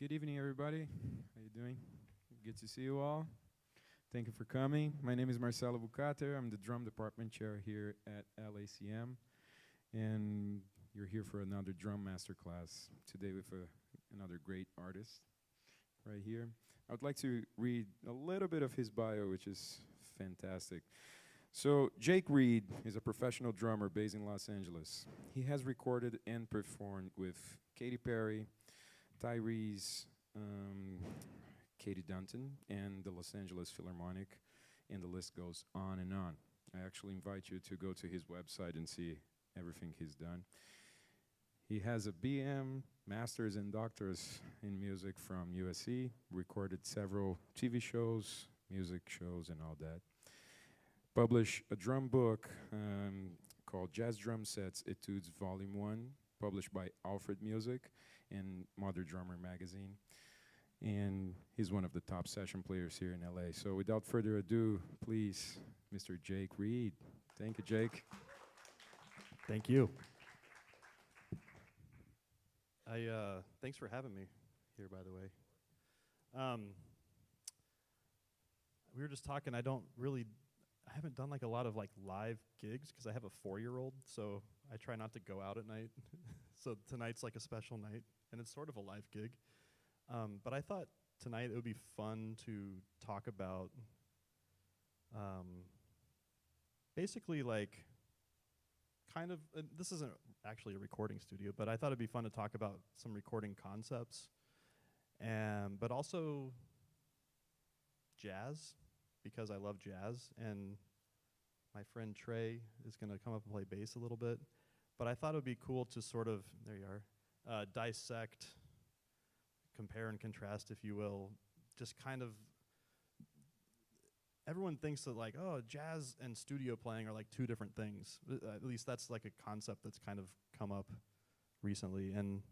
Good evening, everybody. How you doing? Good to see you all. Thank you for coming. My name is Marcelo Bucater. I'm the drum department chair here at LACM, and you're here for another drum masterclass today with another great artist right here. I would like to read a little bit of his bio, which is fantastic. So Jake Reed is a professional drummer based in Los Angeles. He has recorded and performed with Katy Perry, Tyrese, Katie Dunton, and the Los Angeles Philharmonic, and the list goes on and on. I actually invite you to go to his website and see everything he's done. He has a BM, Masters and Doctors in Music from USC, recorded several TV shows, music shows, and all that. Published a drum book called Jazz Drum Sets Etudes Volume 1, published by Alfred Music and Mother Drummer magazine. And he's one of the top session players here in LA. So without further ado, please, Mr. Jake Reed. Thank you, Jake. Thank you. Thanks for having me here, by the way. We were just talking, I haven't done like a lot of like live gigs because I have a 4-year-old, so I try not to go out at night. So tonight's like a special night, and it's sort of a live gig. But I thought tonight it would be fun to talk about basically like kind of, this isn't actually a recording studio, but I thought it'd be fun to talk about some recording concepts, but also jazz, because I love jazz, and my friend Trey is going to come up and play bass a little bit. But I thought it would be cool to sort of, there you are, dissect, compare and contrast, if you will, just kind of, everyone thinks that like, oh, jazz and studio playing are like two different things. At least that's like a concept that's kind of come up recently, and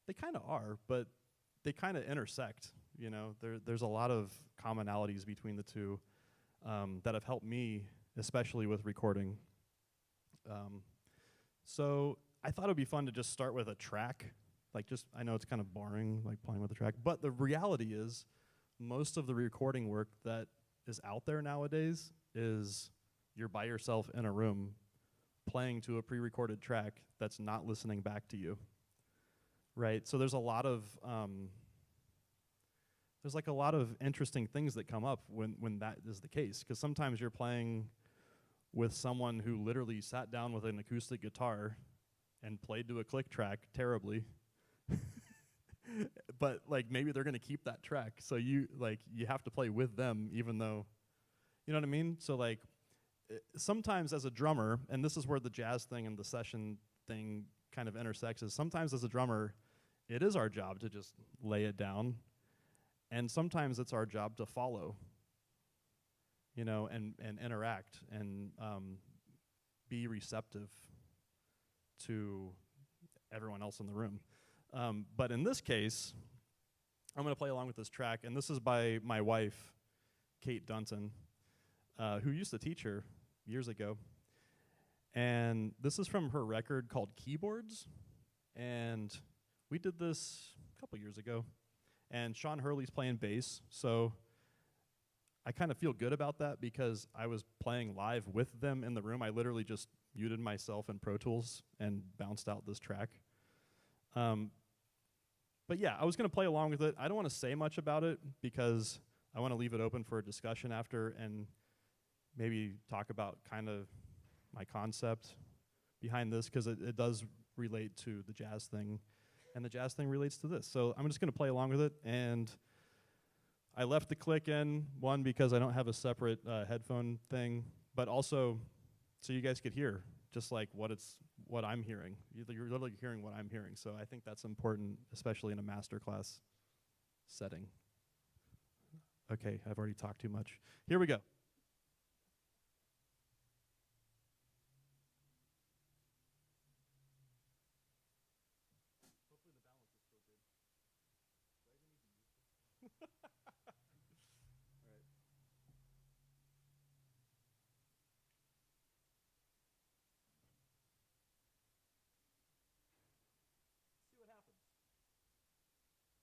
they kind of are, but they kind of intersect. You know, there's a lot of commonalities between the two that have helped me, especially with recording. So I thought it would be fun to just start with a track. Like I know it's kind of boring, like playing with a track, but the reality is most of the recording work that is out there nowadays is you're by yourself in a room playing to a pre-recorded track that's not listening back to you, right? So there's a lot of interesting things that come up when that is the case, because sometimes you're playing with someone who literally sat down with an acoustic guitar and played to a click track terribly. But like maybe they're gonna keep that track, so you have to play with them, even though, you know what I mean? So like sometimes as a drummer, and this is where the jazz thing and the session thing kind of intersects, is sometimes as a drummer, it is our job to just lay it down, and sometimes it's our job to follow, you know, and interact and be receptive to everyone else in the room. But in this case, I'm going to play along with this track, and this is by my wife, Kate Dunton, who used to teach her years ago. And this is from her record called Keyboards, and we did this a couple years ago. And Sean Hurley's playing bass, so I kind of feel good about that because I was playing live with them in the room. I literally just muted myself in Pro Tools and bounced out this track. But yeah, I was going to play along with it. I don't want to say much about it because I want to leave it open for a discussion after and maybe talk about kind of my concept behind this, because it does relate to the jazz thing, and the jazz thing relates to this. So I'm just going to play along with it, and I left the click in, one, because I don't have a separate headphone thing, but also so you guys could hear just like what I'm hearing. You're literally hearing what I'm hearing, so I think that's important, especially in a masterclass setting. Okay, I've already talked too much. Here we go. Hopefully the balance is still good. Do I even need to use this? All right. See what happens.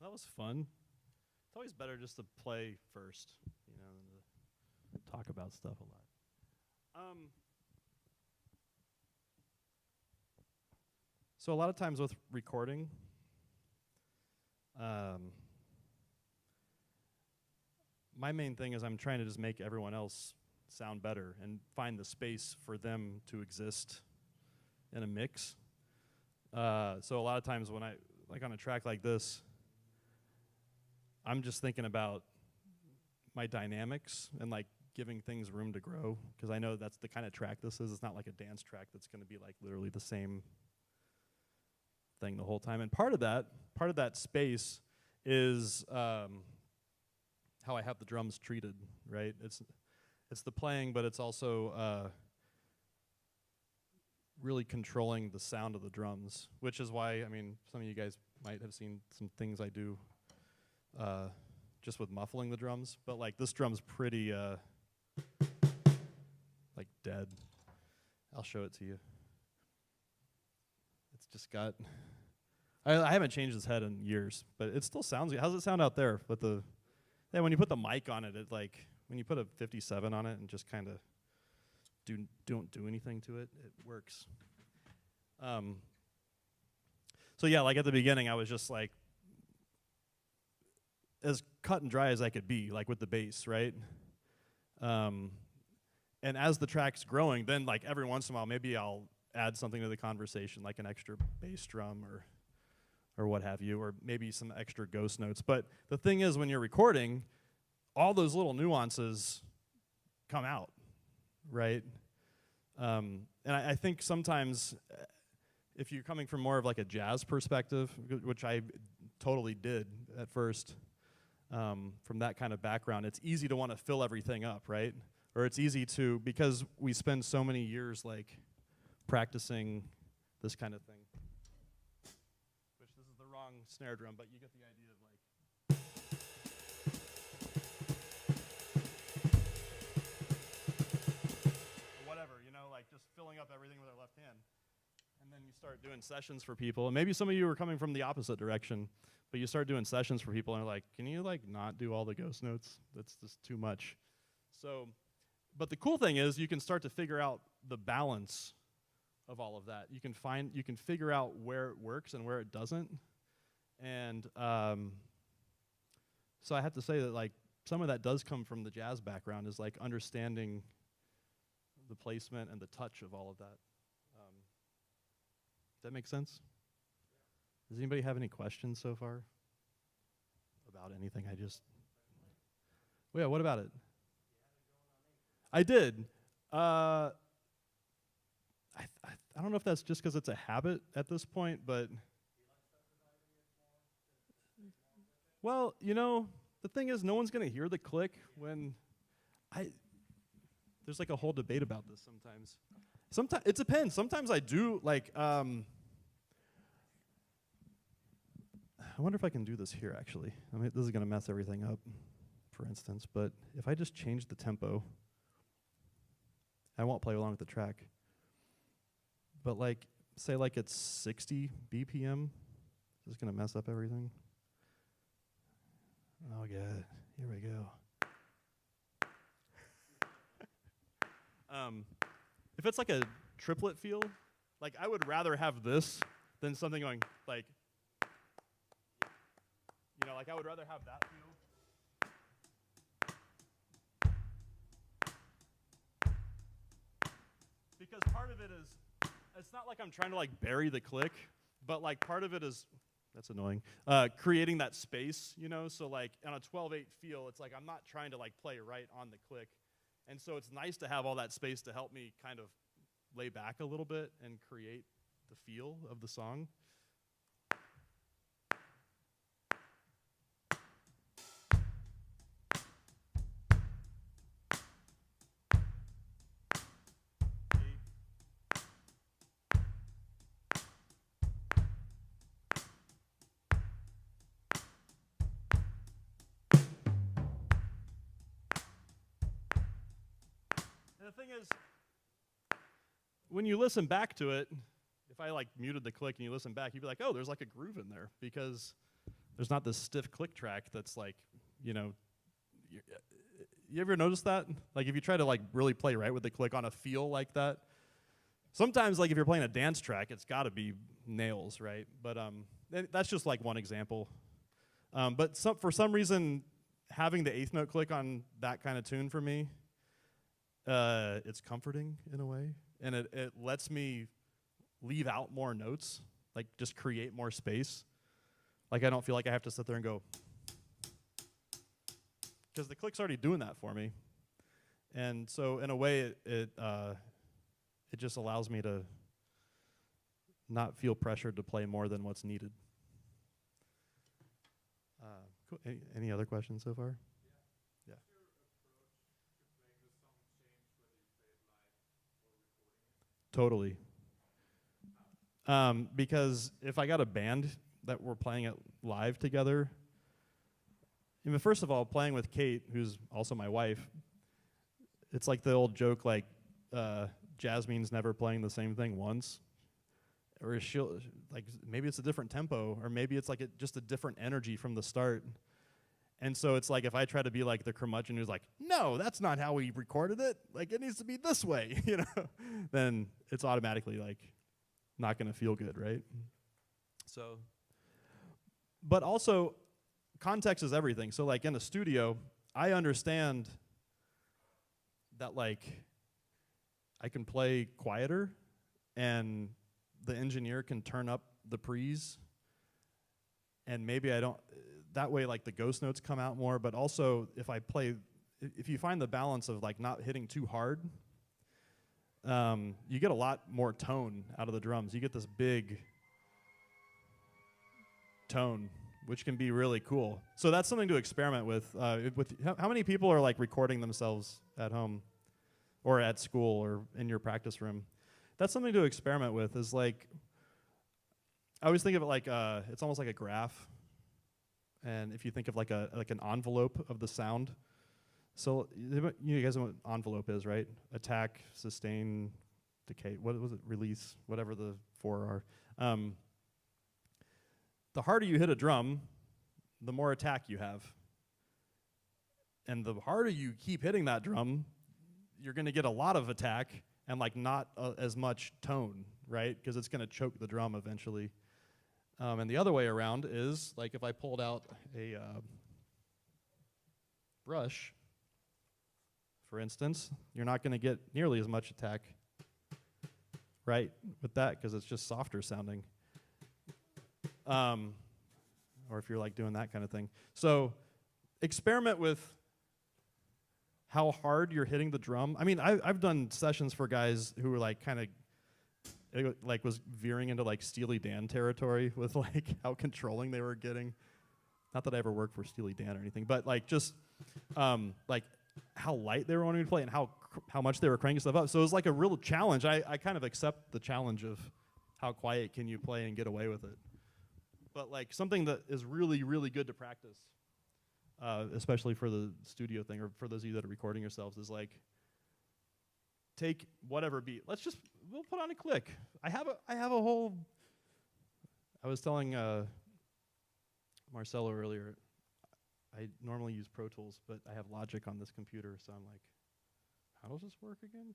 That was fun. It's always better just to play first, than to talk about stuff a lot. So a lot of times with recording, my main thing is I'm trying to just make everyone else sound better and find the space for them to exist in a mix. So a lot of times when I, like on a track like this, I'm just thinking about my dynamics and like giving things room to grow, because I know that's the kind of track this is. It's not like a dance track that's going to be like literally the same thing the whole time. And part of that space is how I have the drums treated, right? It's the playing, but it's also really controlling the sound of the drums, which is why, I mean, some of you guys might have seen some things I do just with muffling the drums, but like this drum's pretty like dead. I'll show it to you. It's just got, I haven't changed his head in years, but it still sounds good. How's it sound out there with the, yeah, when you put the mic on it, it like, when you put a 57 on it and just kind of don't do anything to it, it works. So yeah, like at the beginning, I was just like as cut and dry as I could be, like with the bass, right? And as the track's growing, then like every once in a while, maybe I'll add something to the conversation, like an extra bass drum or what have you, or maybe some extra ghost notes. But the thing is, when you're recording, all those little nuances come out, right? And I think sometimes if you're coming from more of like a jazz perspective, which I totally did at first, from that kind of background, it's easy to want to fill everything up, right? Or it's easy to, because we spend so many years like practicing this kind of thing. Which this is the wrong snare drum, but you get the idea of like, whatever, like just filling up everything with our left hand. And then you start doing sessions for people. And maybe some of you are coming from the opposite direction, but you start doing sessions for people and are like, can you like not do all the ghost notes? That's just too much. So, but the cool thing is you can start to figure out the balance of all of that. You can figure out where it works and where it doesn't. And so I have to say that like some of that does come from the jazz background, is like understanding the placement and the touch of all of that. Does that make sense? Does anybody have any questions so far about anything I just... Well, yeah, what about it? I did. I don't know if that's just because it's a habit at this point, but... Well, the thing is, no one's going to hear the click when there's like a whole debate about this sometimes. Sometimes it depends. Sometimes I do like, I wonder if I can do this here actually. I mean, this is going to mess everything up, for instance, but if I just change the tempo, I won't play along with the track. But like, say like it's 60 BPM, this is going to mess up everything. Oh, good. Here we go. If it's like a triplet feel, like I would rather have this than something going like, like I would rather have that feel. Because part of it is, it's not like I'm trying to like bury the click, but like part of it is, that's annoying, creating that space, so like on a 12/8 feel, it's like I'm not trying to like play right on the click. And so it's nice to have all that space to help me kind of lay back a little bit and create the feel of the song. The thing is, when you listen back to it, if I like muted the click and you listen back, you'd be like, oh, there's like a groove in there, because there's not this stiff click track that's like, you know, you ever notice that? Like if you try to like really play right with the click on a feel like that, sometimes like if you're playing a dance track, it's got to be nails, right? But that's just like one example. But for some reason, having the eighth note click on that kind of tune for me, it's comforting in a way, and it lets me leave out more notes, like just create more space. Like I don't feel like I have to sit there and go, because the click's already doing that for me. And so in a way, it just allows me to not feel pressured to play more than what's needed. Cool. Any other questions so far? Yeah. Totally. Because if I got a band that we're playing it live together, I mean, first of all, playing with Kate, who's also my wife, it's like the old joke, like Jasmine's never playing the same thing once, or she'll like maybe it's a different tempo, or maybe it's like just a different energy from the start. And so it's like if I try to be like the curmudgeon who's like, no, that's not how we recorded it. Like it needs to be this way, you know, then it's automatically like not going to feel good, right? So, but also context is everything. So like in a studio, I understand that like I can play quieter and the engineer can turn up the pre's, and maybe I don't, that way like the ghost notes come out more, but also if I play, if you find the balance of like not hitting too hard, you get a lot more tone out of the drums. You get this big tone, which can be really cool. So that's something to experiment with. How many people are like recording themselves at home or at school or in your practice room? That's something to experiment with. Is like, I always think of it like it's almost like a graph. And if you think of like an envelope of the sound, so you guys know what envelope is, right? Attack, sustain, decay. What was it? Release. Whatever the four are. The harder you hit a drum, the more attack you have. And the harder you keep hitting that drum, you're going to get a lot of attack and like not as much tone, right? Because it's going to choke the drum eventually. And the other way around is like if I pulled out a brush, for instance, you're not going to get nearly as much attack, right, with that because it's just softer sounding. Or if you're like doing that kind of thing. So experiment with how hard you're hitting the drum. I mean, I've done sessions for guys who were like kind of like was veering into like Steely Dan territory with like how controlling they were getting. Not that I ever worked for Steely Dan or anything, but like just like how light they were wanting to play and how much they were cranking stuff up. So it was like a real challenge. I kind of accept the challenge of how quiet can you play and get away with it. But like something that is really, really good to practice, especially for the studio thing or for those of you that are recording yourselves, is like take whatever beat. We'll put on a click. I have a whole. I was telling Marcelo earlier, I normally use Pro Tools, but I have Logic on this computer, so I'm like, how does this work again?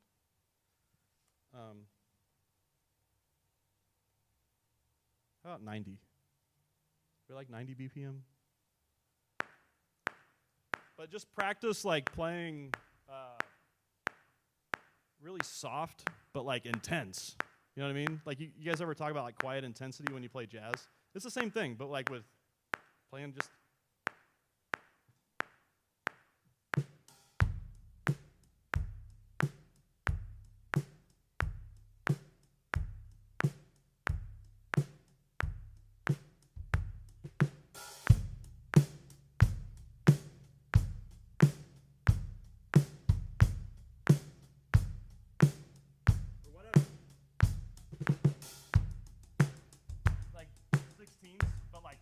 How about 90? We like 90 BPM? But just practice like playing really soft, but like intense. You know what I mean? Like you guys ever talk about like quiet intensity when you play jazz? It's the same thing, but like with playing just. But like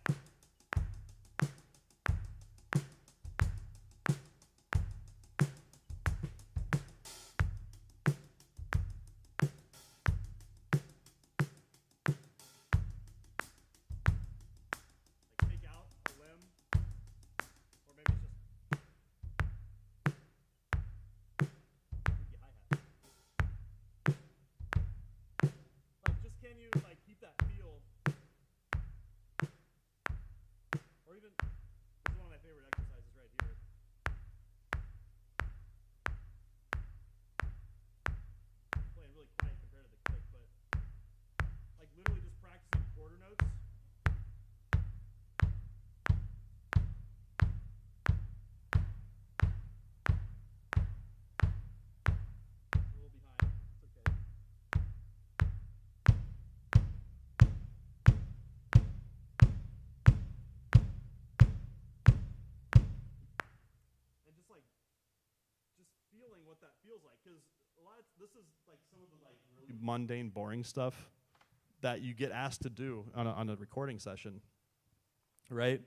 feels like, because this is like some of the like really mundane, boring stuff that you get asked to do on a recording session, right?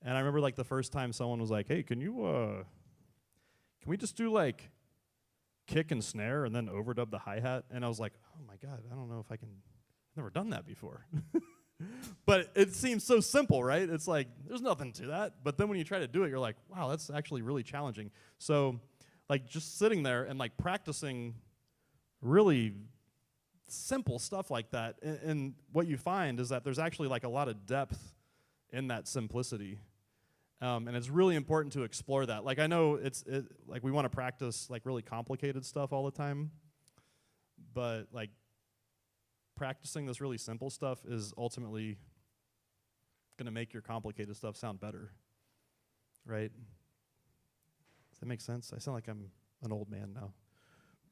And I remember like the first time someone was like, "Hey, can we just do like kick and snare and then overdub the hi-hat?" And I was like, "Oh my God, I don't know if I can. I've never done that before." But it seems so simple, right? It's like there's nothing to that. But then when you try to do it, you're like, "Wow, that's actually really challenging." So, like just sitting there and like practicing really simple stuff like that, and what you find is that there's actually like a lot of depth in that simplicity. And it's really important to explore that. Like I know like we want to practice like really complicated stuff all the time, but like practicing this really simple stuff is ultimately going to make your complicated stuff sound better, right? Does that make sense? I sound like I'm an old man now,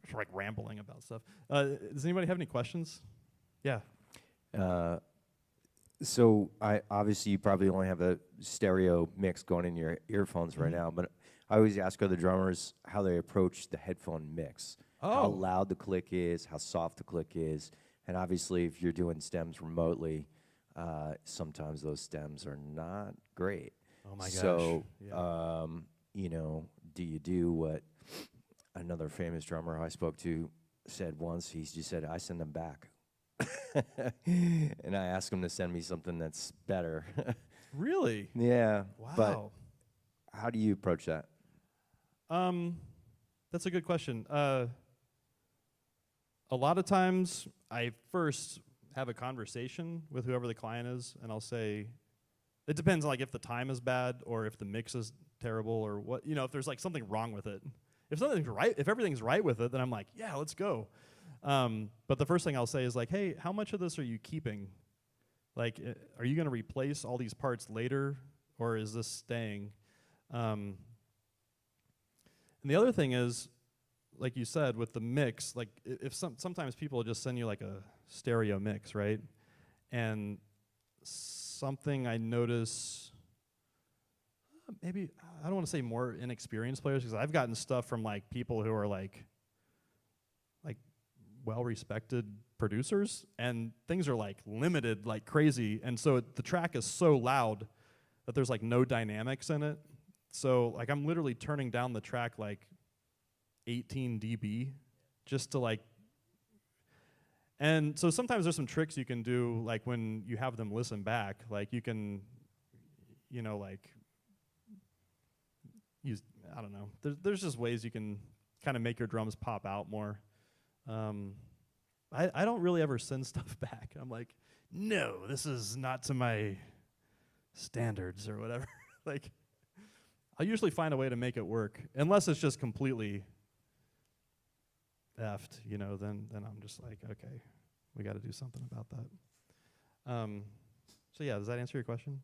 just like rambling about stuff. Does anybody have any questions? Yeah. So I obviously you probably only have a stereo mix going in your earphones right now, but I always ask other drummers how they approach the headphone mix. How loud the click is, how soft the click is, and obviously if you're doing stems remotely, sometimes those stems are not great. Oh my gosh. So, Yeah. you know, do you do what another famous drummer I spoke to said once? He just said, "I send them back." And I asked him to send me something that's better. Really? Yeah. Wow. But how do you approach that? That's a good question. A lot of times I first have a conversation with whoever the client is, and I'll say, it depends on like if the time is bad or if the mix is terrible or what, you know, if there's like something wrong with it. If something's right, if everything's right with it, then I'm like, yeah, let's go. But the first thing I'll say is like, hey, how much of this are you keeping? Like, are you going to replace all these parts later, or is this staying? And the other thing is, like you said, with the mix, like if sometimes people just send you like a stereo mix, right? And something I notice, maybe I don't want to say more inexperienced players, because I've gotten stuff from like people who are like well-respected producers, and things are like limited like crazy, and so the track is so loud that there's like no dynamics in it. So like I'm literally turning down the track like 18 dB just to like, and so sometimes there's some tricks you can do, like when you have them listen back, like you can, you know, like use, I don't know, there's just ways you can kind of make your drums pop out more. I don't really ever send stuff back. I'm like, no, this is not to my standards or whatever. Like, I'll usually find a way to make it work, unless it's just completely effed, you know, then I'm just like, okay, we got to do something about that. So yeah, does that answer your question?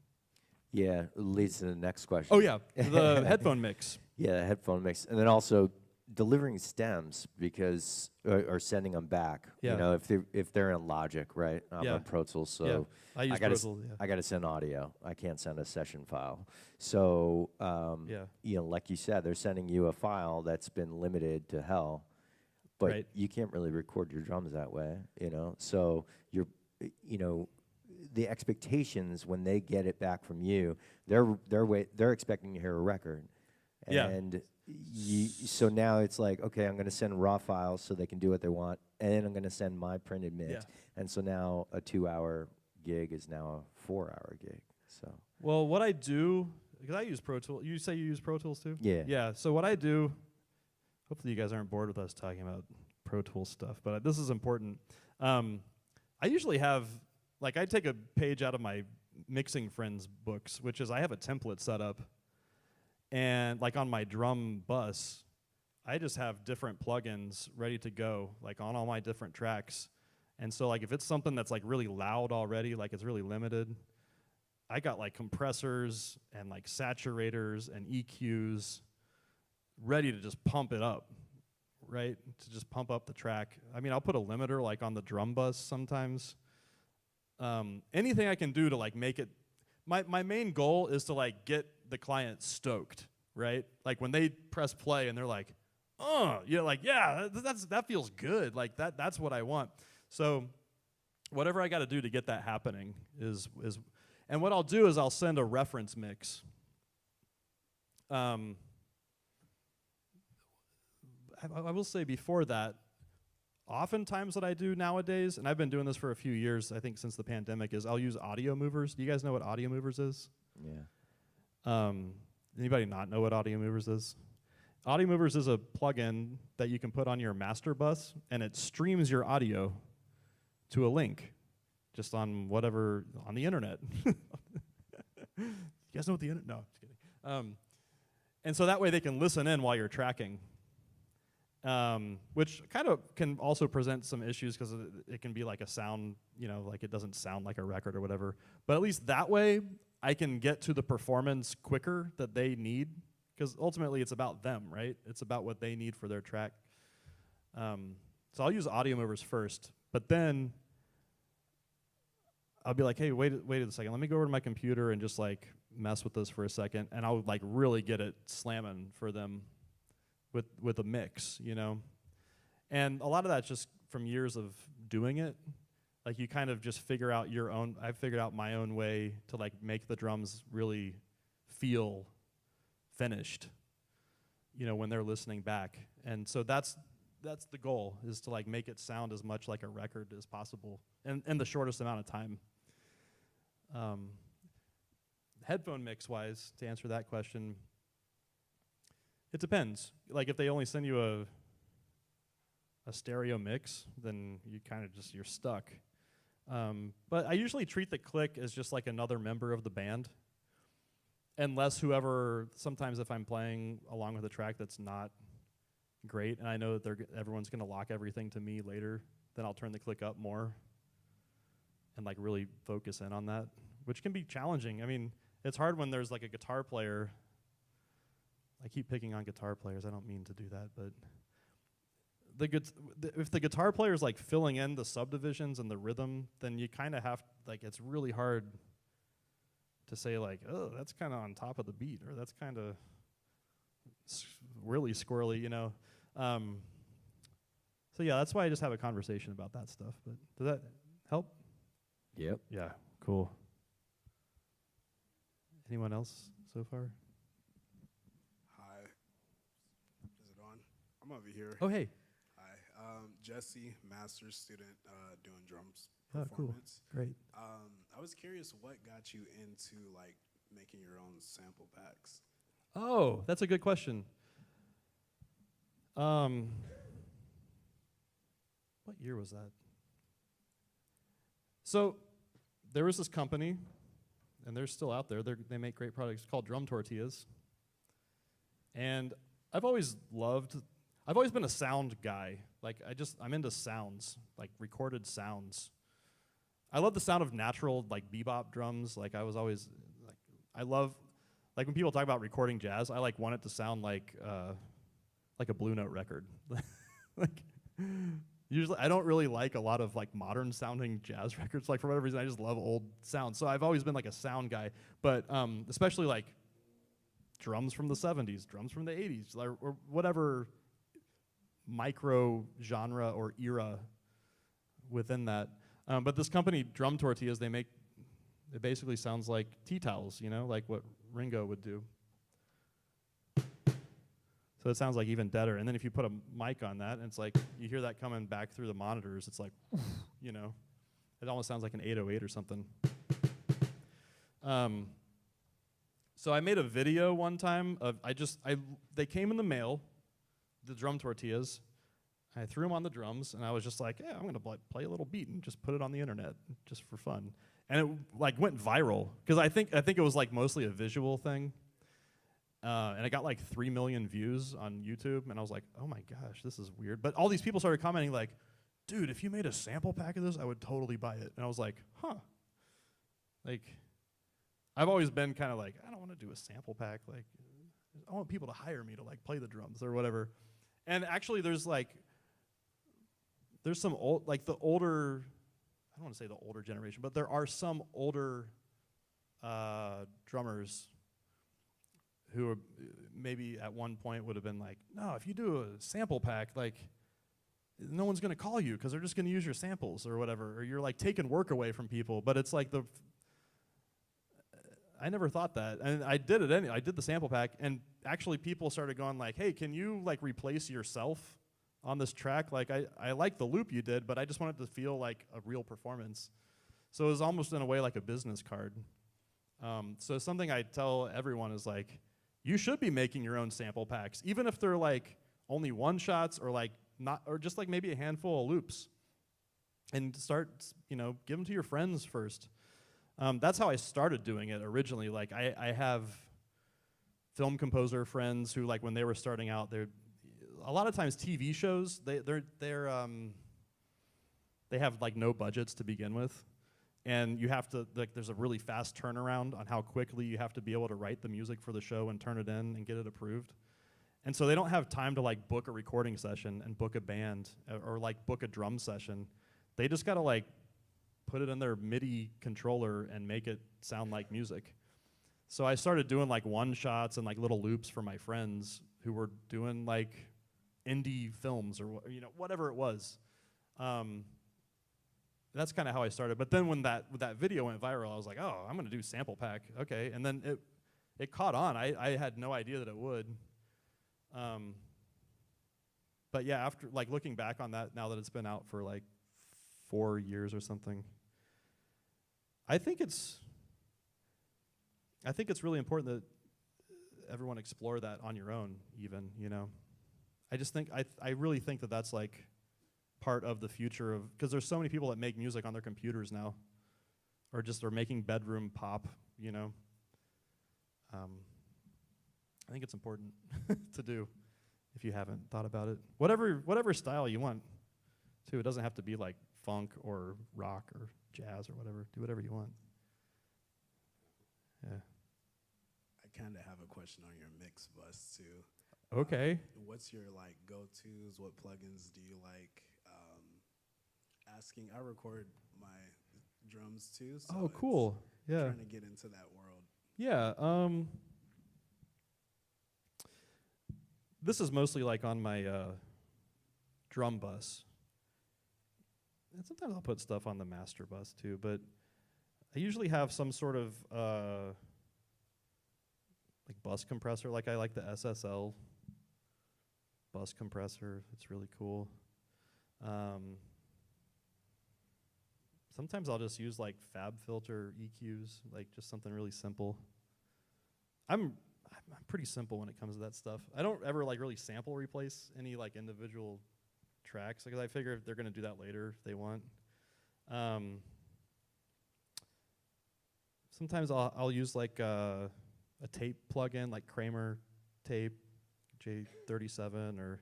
Yeah, it leads to the next question. Oh yeah, the headphone mix. Yeah, headphone mix. And then also delivering stems, because or sending them back. Yeah. You know, if they're in Logic, right? I'm Yeah. on Pro Tools, so Yeah. I use gotta Pro Tools, yeah. I got to send audio. I can't send a session file. So Yeah. you know, like you said, they're sending you a file that's been limited to hell, but Right. you can't really record your drums that way. You know, so you're, you know, the expectations when they get it back from you, they're expecting to hear a record. Yeah. And so now it's like, okay, I'm going to send raw files so they can do what they want, and then I'm going to send my printed mix. Yeah. And so now a 2-hour gig is now a 4-hour gig. So Well, what I do, because I use Pro Tools. You say you use Pro Tools too? Yeah. Yeah. So what I do, hopefully you guys aren't bored with us talking about Pro Tools stuff, but this is important. I usually have, like, I take a page out of my mixing friends books, which is I have a template set up, and like on my drum bus, I just have different plugins ready to go, like on all my different tracks. And so like if it's something that's like really loud already, like it's really limited, I got like compressors and like saturators and EQs ready to just pump it up, right? To just pump up the track. I mean, I'll put a limiter like on the drum bus sometimes. Anything I can do to like make it, my main goal is to like get the client stoked, right? Like when they press play and they're like, you're like, yeah, that feels good. Like that's what I want. So whatever I got to do to get that happening is, and what I'll do is I'll send a reference mix. I will say before that, oftentimes what I do nowadays, and I've been doing this for a few years, I think since the pandemic, is I'll use audio movers. Do you guys know what audio movers is? Yeah. Anybody not know what audio movers is? Audio movers is a plugin that you can put on your master bus, and it streams your audio to a link just on whatever, on the internet. You guys know what the internet? No, just kidding. And so that way they can listen in while you're tracking. Which kind of can also present some issues because it can be like a sound, like it doesn't sound like a record or whatever. But at least that way, I can get to the performance quicker that they need, because ultimately it's about them, right? It's about what they need for their track. So I'll use audio movers first, but then I'll be like, hey, wait a second. Let me go over to my computer and just like mess with this for a second, and I'll like really get it slamming for them with a mix, And a lot of that's just from years of doing it. Like you kind of just figure out your own, I've figured out my own way to like make the drums really feel finished, when they're listening back. And so that's the goal, is to like make it sound as much like a record as possible in the shortest amount of time. Headphone mix wise, to answer that question, it depends. Like if they only send you a stereo mix, then you kind of you're stuck. But I usually treat the click as just like another member of the band. Unless sometimes if I'm playing along with a track that's not great, and I know that everyone's going to lock everything to me later, then I'll turn the click up more and like really focus in on that, which can be challenging. I mean, it's hard when there's like a guitar player. I keep picking on guitar players. I don't mean to do that, but if the guitar player is like filling in the subdivisions and the rhythm, then you kind of have, like, it's really hard to say like, oh, that's kind of on top of the beat, or that's kind of really squirrely, So yeah, that's why I just have a conversation about that stuff. But does that help? Yep. Yeah, cool. Anyone else so far? Hi. Is it on? I'm over here. Oh, hey. Hi. Jesse, master's student, doing drums Oh, cool. performance. Great. I was curious what got you into like making your own sample packs. Oh, that's a good question. What year was that? So there was this company, and they're still out there. They make great products called Drum Tortillas. And I've always been a sound guy. Like I'm into sounds, like recorded sounds. I love the sound of natural, like bebop drums. Like I was always, like, I love, like when people talk about recording jazz, I like want it to sound like a Blue Note record. Like usually, I don't really like a lot of like modern sounding jazz records. Like for whatever reason, I just love old sounds. So I've always been like a sound guy, but especially like drums from the 70s, drums from the 80s, or whatever micro genre or era within that. But this company, Drum Tortillas, it basically sounds like tea towels, like what Ringo would do. So it sounds like even deader. And then if you put a mic on that, and it's like, you hear that coming back through the monitors, it's like, it almost sounds like an 808 or something. So I made a video one time of, they came in the mail, the Drum Tortillas. I threw them on the drums, and I was just like, yeah, I'm gonna play a little beat and just put it on the internet just for fun. And it like went viral, because I think it was like mostly a visual thing. And it got like 3 million views on YouTube, and I was like, oh my gosh, this is weird. But all these people started commenting like, dude, if you made a sample pack of this, I would totally buy it. And I was like, huh. Like, I've always been kind of like, I don't want to do a sample pack. Like, I want people to hire me to like play the drums or whatever. And actually there's some old, like the older, I don't want to say the older generation, but there are some older drummers who are maybe at one point would have been like, no, if you do a sample pack, like, no one's going to call you because they're just going to use your samples or whatever, or you're like taking work away from people. But it's like I never thought that, and I did it anyway. I did the sample pack, and actually people started going like, hey, can you like replace yourself on this track? Like, I like the loop you did, but I just wanted to feel like a real performance. So it was almost in a way like a business card. So something I tell everyone is like, you should be making your own sample packs, even if they're like only one shots or like not, or just like maybe a handful of loops, and start, give them to your friends first. That's how I started doing it originally. Like I have film composer friends who, like, when they were starting out, they're a lot of times TV shows, they have like no budgets to begin with. And you have to, like, there's a really fast turnaround on how quickly you have to be able to write the music for the show and turn it in and get it approved. And so they don't have time to like book a recording session and book a band or like book a drum session. They just gotta like put it in their MIDI controller and make it sound like music. So I started doing like one shots and like little loops for my friends who were doing like indie films or whatever it was. That's kind of how I started. But then when that video went viral, I was like, oh, I'm gonna do sample pack, okay. And then it caught on. I had no idea that it would. But yeah, after like looking back on that, now that it's been out for like 4 years or something, I think it's really important that everyone explore that on your own, even, I just think, I really think that that's like part of the future of, because there's so many people that make music on their computers now, or just are making bedroom pop, I think it's important to do if you haven't thought about it. Whatever style you want, too. It doesn't have to be like funk or rock or jazz or whatever. Do whatever you want. Yeah. I kind of have a question on your mix bus too. Okay. What's your like go-tos? What plugins do you like? I record my drums too. So oh, cool. Yeah. Trying to get into that world. Yeah. This is mostly like on my drum bus. And sometimes I'll put stuff on the master bus too, but I usually have some sort of like bus compressor. Like I like the SSL bus compressor. It's really cool. Sometimes I'll just use like FabFilter EQs, like just something really simple. I'm pretty simple when it comes to that stuff. I don't ever like really sample replace any like individual tracks, because I figure if they're gonna do that later if they want. Sometimes I'll use like a tape plugin, like Kramer tape, J37, or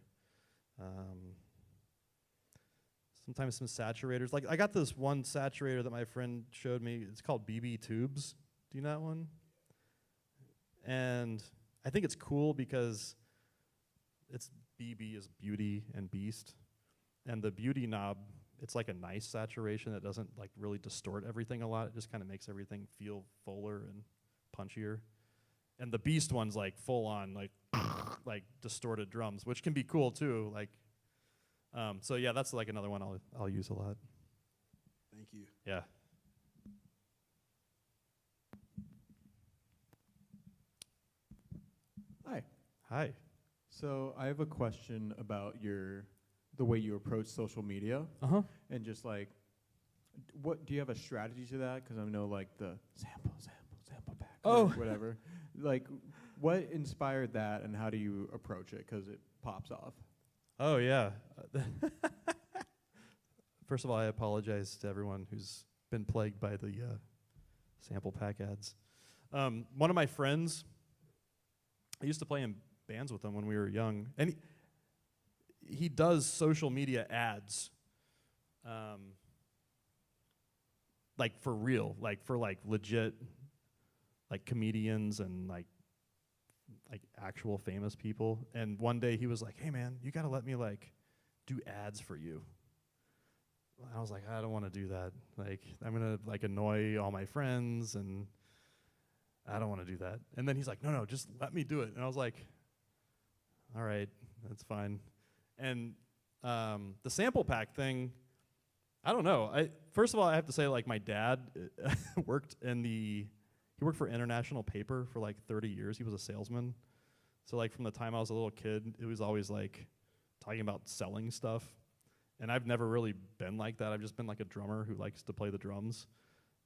sometimes some saturators. Like I got this one saturator that my friend showed me. It's called BB Tubes. Do you know that one? And I think it's cool because it's BB is beauty and beast. And the beauty knob, it's like a nice saturation that doesn't like really distort everything a lot. It just kind of makes everything feel fuller and punchier. And the beast one's like full on like like distorted drums, which can be cool too. Like, so yeah, that's like another one I'll use a lot. Thank you. Yeah. Hi. Hi. So I have a question about the way you approach social media, and just like, what do you have a strategy to that? Because I know like the sample pack, or whatever. Like, what inspired that, and how do you approach it? Because it pops off. Oh yeah. First of all, I apologize to everyone who's been plagued by the sample pack ads. One of my friends, I used to play in bands with him when we were young, and he does social media ads, like for real, like for like legit, like comedians and like actual famous people. And one day he was like, "Hey man, you gotta let me like do ads for you." And I was like, "I don't want to do that. Like, I'm gonna like annoy all my friends." And I don't want to do that. And then he's like, no, just let me do it. And I was like, all right, that's fine. And the sample pack thing, I don't know. First of all, I have to say, like, my dad worked for International Paper for like 30 years. He was a salesman. So like from the time I was a little kid, it was always like talking about selling stuff. And I've never really been like that. I've just been like a drummer who likes to play the drums.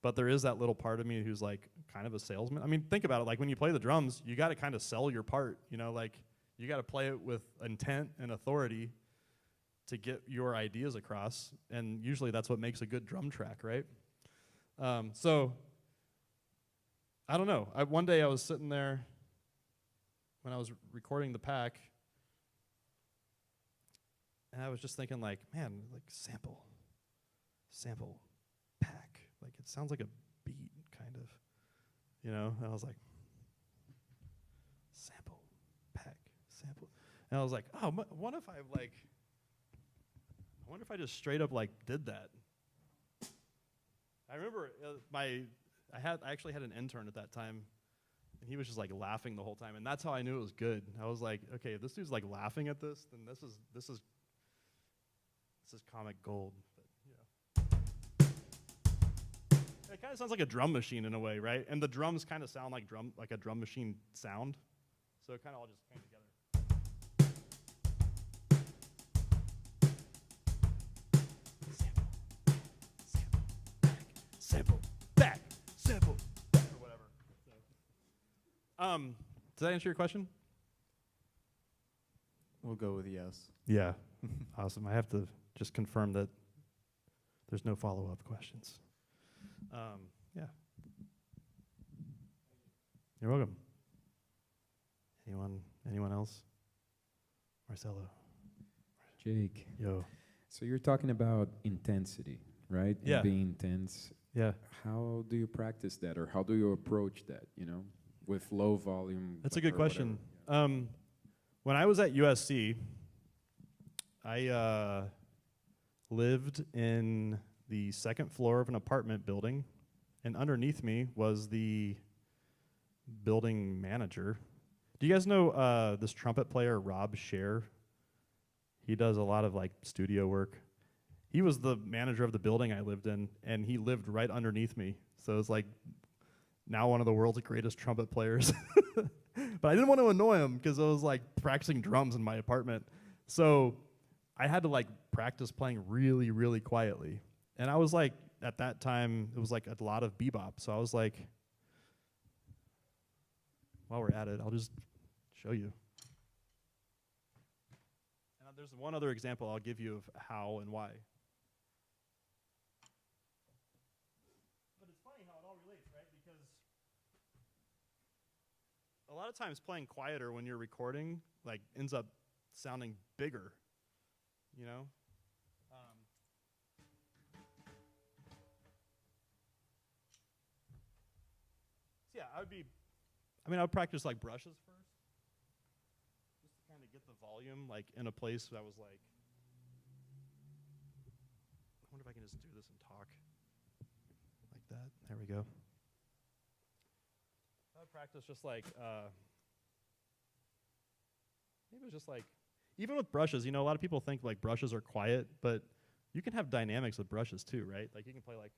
But there is that little part of me who's like kind of a salesman. I mean, think about it. Like when you play the drums, you got to kind of sell your part, you know, like you got to play it with intent and authority to get your ideas across. And usually that's what makes a good drum track, right? So I don't know. One day I was sitting there when I was recording the pack, and I was just thinking like, man, like sample, pack. Like it sounds like a beat, kind of, you know? And I was like, sample, pack, sample. And I was like, oh, what if I wonder if I just straight up like did that. I remember I actually had an intern at that time, and he was just like laughing the whole time, and that's how I knew it was good. I was like, okay, if this dude's like laughing at this, then this is comic gold. But, yeah. It kind of sounds like a drum machine in a way, right? And the drums kind of sound like a drum machine sound, so it kind of all just came together. Sample, back, or whatever. So, does that answer your question? We'll go with yes. Yeah. Awesome. I have to just confirm that there's no follow-up questions. Yeah. You're welcome. Anyone else? Marcelo. Jake. Yo. So you're talking about intensity, right? Yeah. And being intense. Yeah. How do you practice that, or how do you approach that, you know, with low volume? That's a or good question. whatever? When I was at USC, I lived in the second floor of an apartment building, and underneath me was the building manager. Do you guys know this trumpet player, Rob Scher? He does a lot of like studio work. He was the manager of the building I lived in, and he lived right underneath me. So it's like now one of the world's greatest trumpet players. But I didn't want to annoy him because I was like practicing drums in my apartment. So I had to like practice playing really, really quietly. And I was like, at that time, it was like a lot of bebop. So I was like, while we're at it, I'll just show you. And there's one other example I'll give you of how and why. But it's funny how it all relates, right? Because a lot of times playing quieter when you're recording like ends up sounding bigger, you know? So yeah, I would practice like brushes first, just to kind of get the volume like in a place that was like, I wonder if I can just do this and talk like that. There we go. I would practice just like, maybe it was just like, even with brushes, you know, a lot of people think like brushes are quiet, but you can have dynamics with brushes too, right? Like you can play like,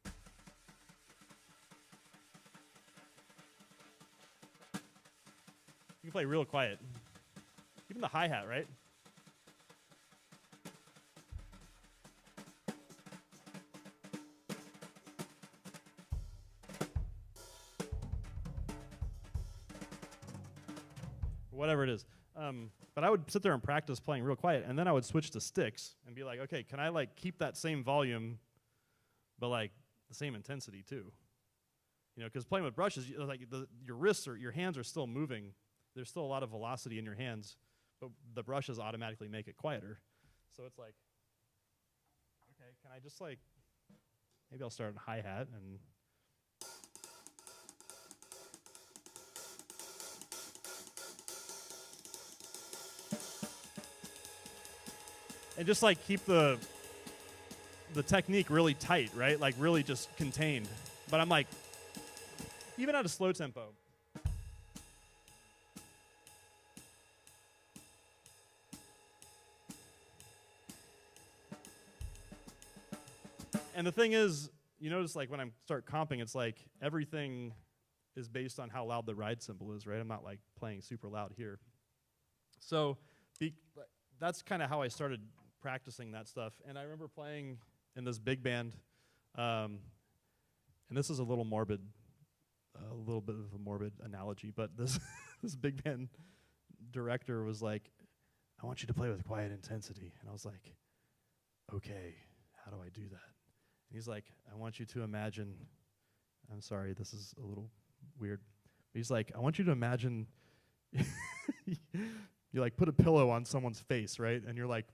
you can play real quiet. Even the hi-hat, right? Whatever it is. But I would sit there and practice playing real quiet, and then I would switch to sticks and be like, okay, can I like keep that same volume, but like the same intensity too? You know, because playing with brushes, your wrists or your hands are still moving. There's still a lot of velocity in your hands, but the brushes automatically make it quieter. So it's like, okay, can I just like, maybe I'll start on hi-hat and just like keep the technique really tight, right? Like really just contained. But I'm like, even at a slow tempo, And the thing is, you notice like when I start comping, it's like everything is based on how loud the ride cymbal is, right? I'm not like playing super loud here. So that's kind of how I started practicing that stuff. And I remember playing in this big band, and this is a little morbid, a little bit of a morbid analogy, but this this big band director was like, I want you to play with quiet intensity. And I was like, okay, how do I do that? And he's like, I want you to imagine, I'm sorry, this is a little weird. He's like, I want you to imagine you like put a pillow on someone's face, right? And you're like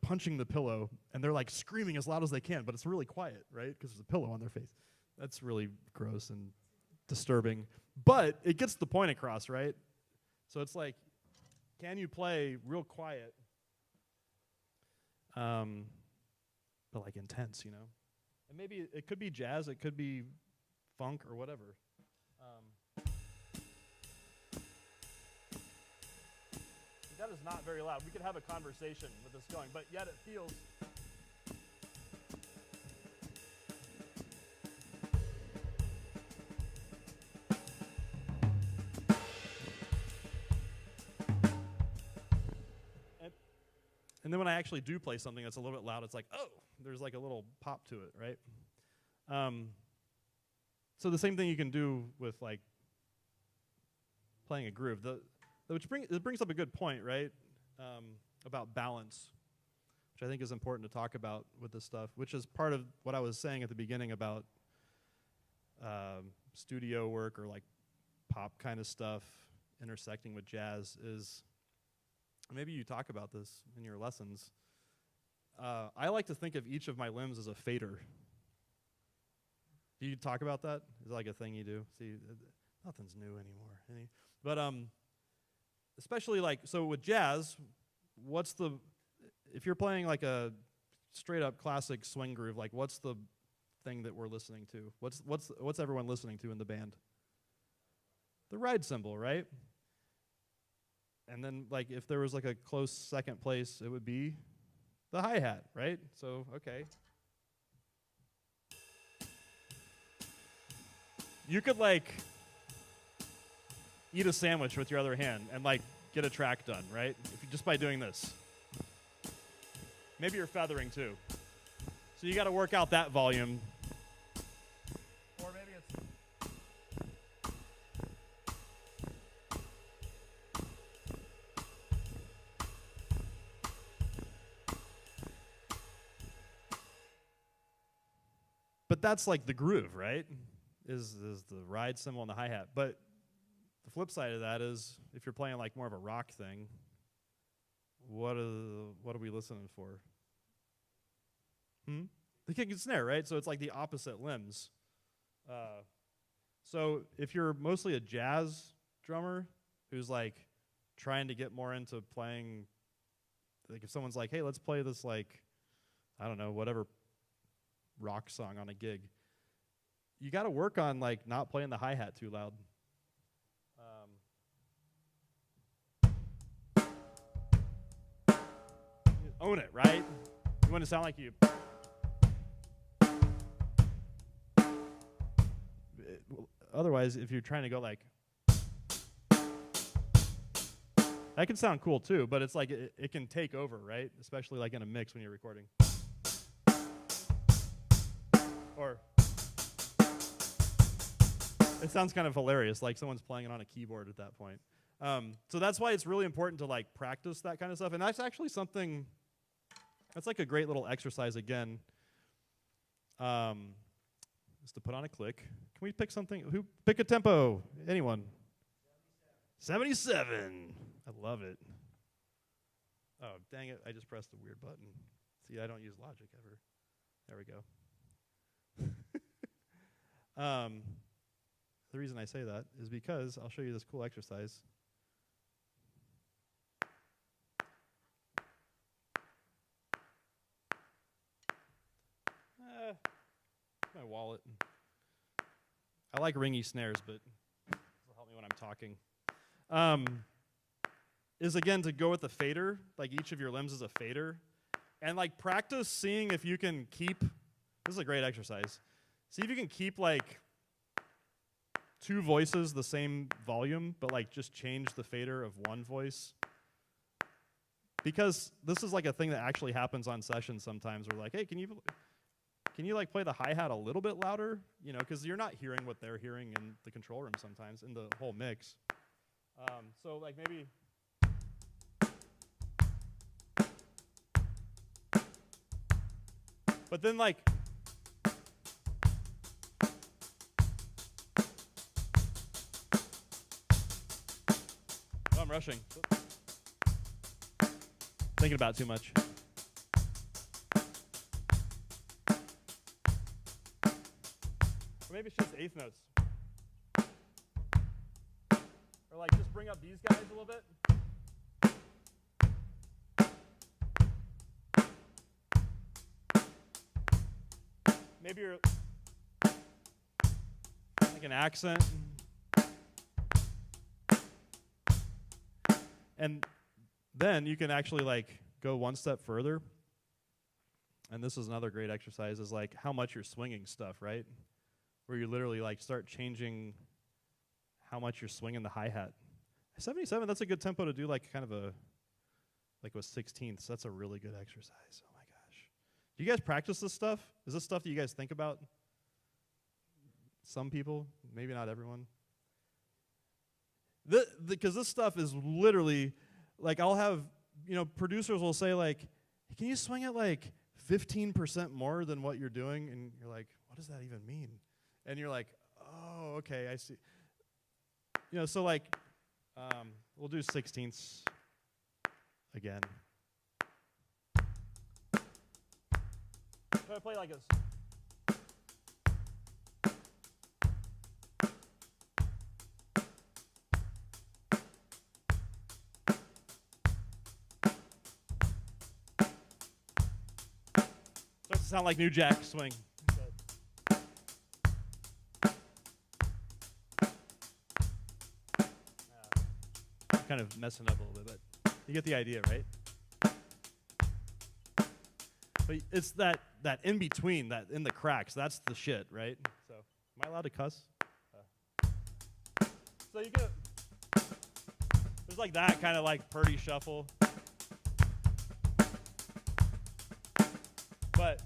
punching the pillow, and they're like screaming as loud as they can, but it's really quiet, right? Because there's a pillow on their face. That's really gross and disturbing. But it gets the point across, right? So it's like, can you play real quiet, but like intense, you know? And maybe it could be jazz, it could be funk or whatever. That is not very loud. We could have a conversation with this going, but yet it feels. And then when I actually do play something that's a little bit loud, it's like, oh, there's like a little pop to it, right? So the same thing you can do with like playing a groove. It brings up a good point, right? About balance, which I think is important to talk about with this stuff, which is part of what I was saying at the beginning about studio work or like pop kind of stuff intersecting with jazz is, maybe you talk about this in your lessons. I like to think of each of my limbs as a fader. Do you talk about that? Is it like a thing you do? See, nothing's new anymore. But especially like, so with jazz, if you're playing like a straight up classic swing groove, like what's the thing that we're listening to? What's everyone listening to in the band? The ride cymbal, right? And then like if there was like a close second place, it would be the hi-hat, right? So, okay. You could like eat a sandwich with your other hand and like get a track done, right? Just by doing this. Maybe you're feathering too. So you got to work out that volume. Or maybe it's but that's like the groove, right? Is the ride cymbal and the hi-hat. But the flip side of that is if you're playing like more of a rock thing, what are we listening for? The kick and snare, right? So it's like the opposite limbs. So if you're mostly a jazz drummer who's like trying to get more into playing, like if someone's like, hey, let's play this like, I don't know, whatever rock song on a gig, you got to work on like not playing the hi-hat too loud. Own it, right? You want to sound like you. Otherwise, if you're trying to go like, that can sound cool too, but it's like it can take over, right? Especially like in a mix when you're recording. Or it sounds kind of hilarious, like someone's playing it on a keyboard at that point. So that's why it's really important to like practice that kind of stuff. And that's actually something, that's like a great little exercise again, is to put on a click. Can we pick something? Pick a tempo? Anyone? 77. I love it. Oh, dang it. I just pressed a weird button. See, I don't use Logic ever. There we go. The reason I say that is because I'll show you this cool exercise. My wallet. I like ringy snares, but this will help me when I'm talking. Is again to go with the fader, like each of your limbs is a fader, and like practice seeing if you can keep This is a great exercise. See if you can keep like 2 voices the same volume, but like just change the fader of one voice. Because this is like a thing that actually happens on sessions sometimes. We're like, hey, can you like play the hi-hat a little bit louder? You know, because you're not hearing what they're hearing in the control room sometimes, in the whole mix. So like maybe. But then like. Oh, I'm rushing. Thinking about it too much. Or maybe it's just eighth notes. Or like just bring up these guys a little bit. Maybe you're like an accent. And then you can actually like go one step further. And this is another great exercise, is like how much you're swinging stuff, right? Where you literally like start changing how much you're swinging the hi-hat. 77, that's a good tempo to do like kind of a, like with 16ths. That's a really good exercise. Oh my gosh. Do you guys practice this stuff? Is this stuff that you guys think about? Some people, maybe not everyone. Because this stuff is literally, like I'll have, you know, producers will say like, hey, can you swing it like 15% more than what you're doing? And you're like, what does that even mean? And you're like, oh, okay, I see. You know, so like, we'll do 16ths again. Try to play like this. Starts to sound like New Jack swing. Kind of messing up a little bit, but you get the idea, right? But it's that in between, that in the cracks, that's the shit, right? So, am I allowed to cuss? So you get, there's like that kind of like Purdy shuffle, but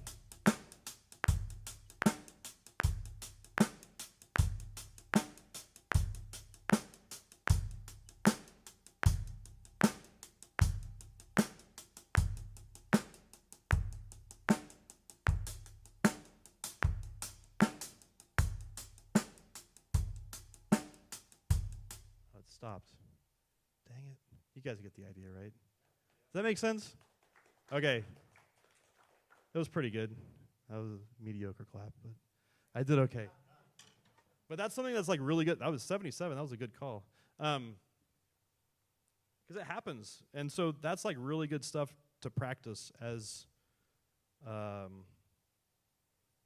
stopped. Dang it. You guys get the idea, right? Does that make sense? Okay. That was pretty good. That was a mediocre clap, but I did okay. But that's something that's like really good. That was 77. That was a good call. Because it happens. And so that's like really good stuff to practice as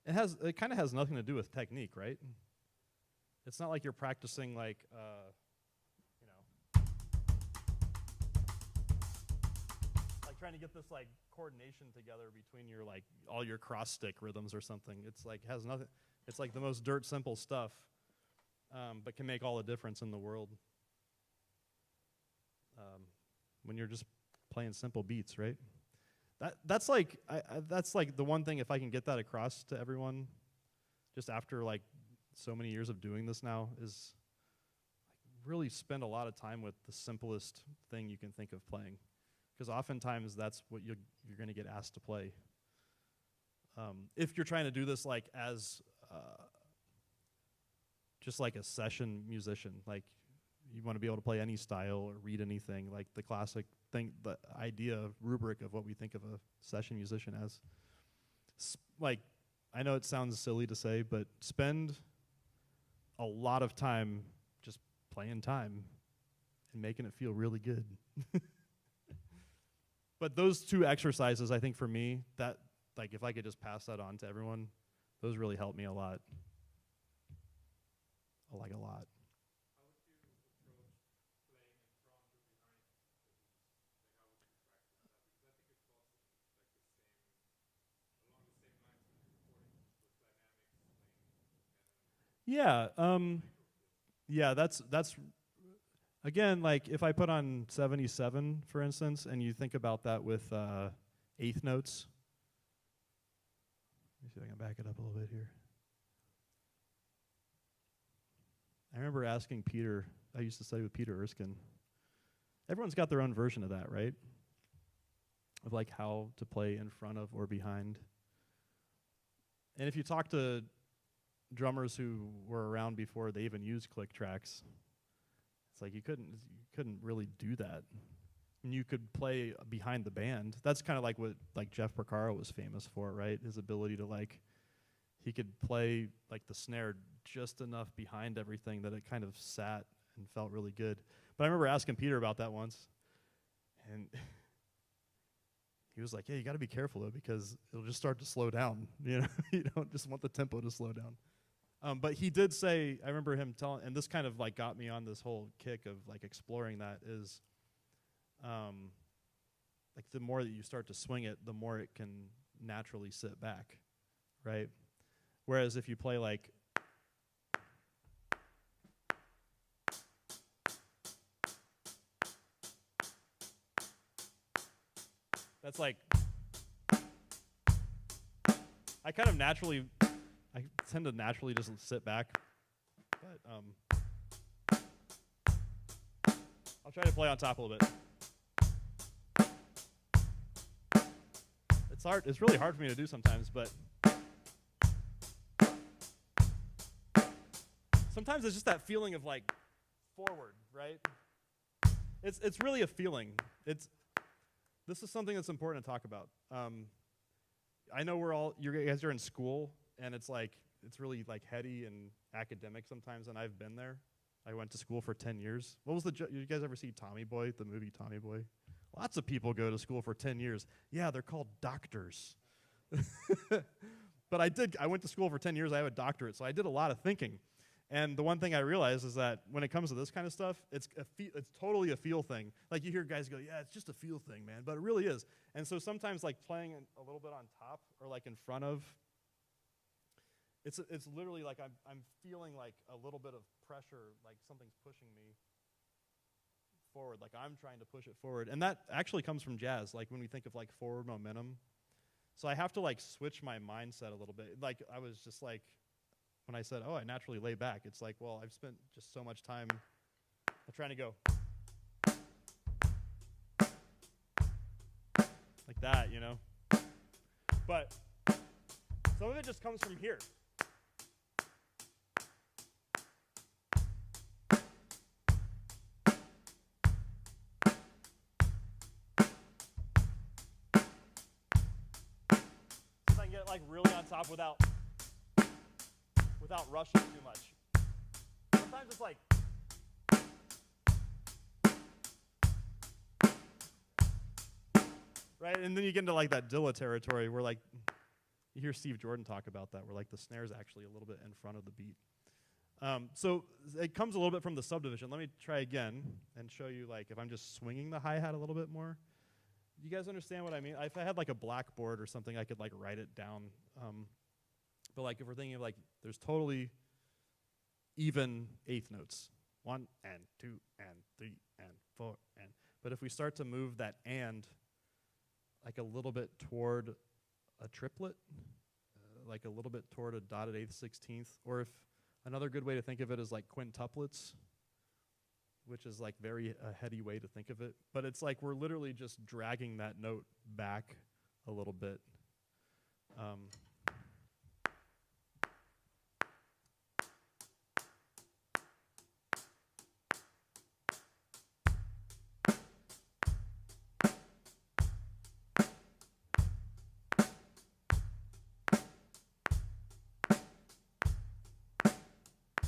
it kind of has nothing to do with technique, right? It's not like you're practicing like trying to get this like coordination together between your like all your cross stick rhythms or something. It's like has nothing. It's like the most dirt simple stuff, but can make all the difference in the world when you're just playing simple beats, right? That's like that's like the one thing, if I can get that across to everyone, just after like so many years of doing this now, is like really spend a lot of time with the simplest thing you can think of playing. Because oftentimes that's what you're going to get asked to play. If you're trying to do this like as just like a session musician, like you want to be able to play any style or read anything, like the classic thing, the idea, rubric of what we think of a session musician as. Like, I know it sounds silly to say, but spend a lot of time just playing time and making it feel really good. But those two exercises, I think for me, that like if I could just pass that on to everyone, those really helped me a lot. Like a lot. How would you approach playing in front or behind the beats? Like how would you practice that? Because I think it's also like the same, along the same lines when you're recording. Yeah. Yeah, that's again, like if I put on 77, for instance, and you think about that with eighth notes. Let me see if I can back it up a little bit here. I remember asking Peter, I used to study with Peter Erskine. Everyone's got their own version of that, right? Of like how to play in front of or behind. And if you talk to drummers who were around before they even used click tracks, it's like you couldn't really do that. And you could play behind the band. That's kind of like what like Jeff Porcaro was famous for, right? His ability to like, he could play like the snare just enough behind everything that it kind of sat and felt really good. But I remember asking Peter about that once, and he was like, "Yeah, you got to be careful though, because it'll just start to slow down. You know, you don't just want the tempo to slow down." But he did say, I remember him telling, and this kind of like got me on this whole kick of like exploring that is, like the more that you start to swing it, the more it can naturally sit back, right? Whereas if you play like, that's like, I kind of naturally, I tend to naturally just sit back, but I'll try to play on top a little bit. It's hard. It's really hard for me to do sometimes, but sometimes it's just that feeling of like forward, right? It's really a feeling. This is something that's important to talk about. I know you guys are in school, and it's really like heady and academic sometimes, and I've been there. I went to school for 10 years. What was you guys ever see Tommy Boy, the movie Tommy Boy? Lots of people go to school for 10 years. Yeah, they're called doctors. But I went to school for 10 years. I have a doctorate, so I did a lot of thinking. And the one thing I realized is that when it comes to this kind of stuff, it's totally a feel thing. Like you hear guys go, yeah, it's just a feel thing, man. But it really is. And so sometimes like playing a little bit on top or like in front of, it's literally like I'm feeling like a little bit of pressure, like something's pushing me forward, like I'm trying to push it forward. And that actually comes from jazz, like when we think of like forward momentum. So I have to like switch my mindset a little bit. Like I was just like, when I said, oh, I naturally lay back, it's like, well, I've spent just so much time trying to go like that, you know? But some of it just comes from here. So I can get like really on top without rushing too much. Sometimes it's like, right? And then you get into like that Dilla territory where like, you hear Steve Jordan talk about that, where like the snare is actually a little bit in front of the beat. So it comes a little bit from the subdivision. Let me try again and show you like if I'm just swinging the hi-hat a little bit more. Do you guys understand what I mean? If I had like a blackboard or something, I could like write it down. But like if we're thinking of like there's totally even eighth notes, 1 and 2 and 3 and 4 and. But if we start to move that and like a little bit toward a triplet, like a little bit toward a dotted eighth, 16th, or if another good way to think of it is like quintuplets, which is like very a heady way to think of it. But it's like we're literally just dragging that note back a little bit.